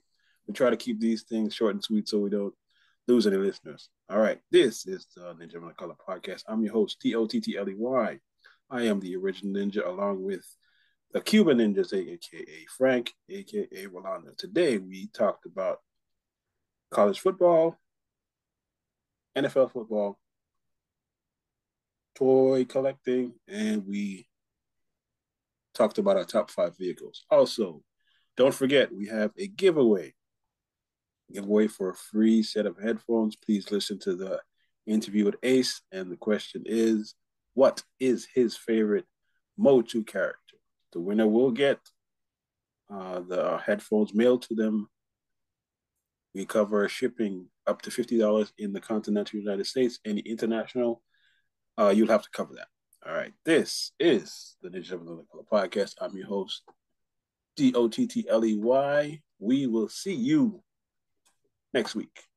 Speaker 1: try to keep these things short and sweet so we don't lose any listeners. All right, this is the Ninja Van Color podcast. I'm your host, T-O-T-T-L-E-Y. I am the original ninja along with the Cuban ninjas, a.k.a. Frank, a.k.a. Rolando. Today, we talked about college football, NFL football, toy collecting, and we talked about our top 5 vehicles. Also, don't forget, we have a giveaway for a free set of headphones. Please listen to the interview with Ace, and the question is, what is his favorite MOTU character? The winner will get the headphones mailed to them. We cover shipping up to $50 in the continental United States. Any international, you'll have to cover that. All right. This is the Ninja Van Color podcast. I'm your host, D-O-T-T-L-E-Y. We will see you next week.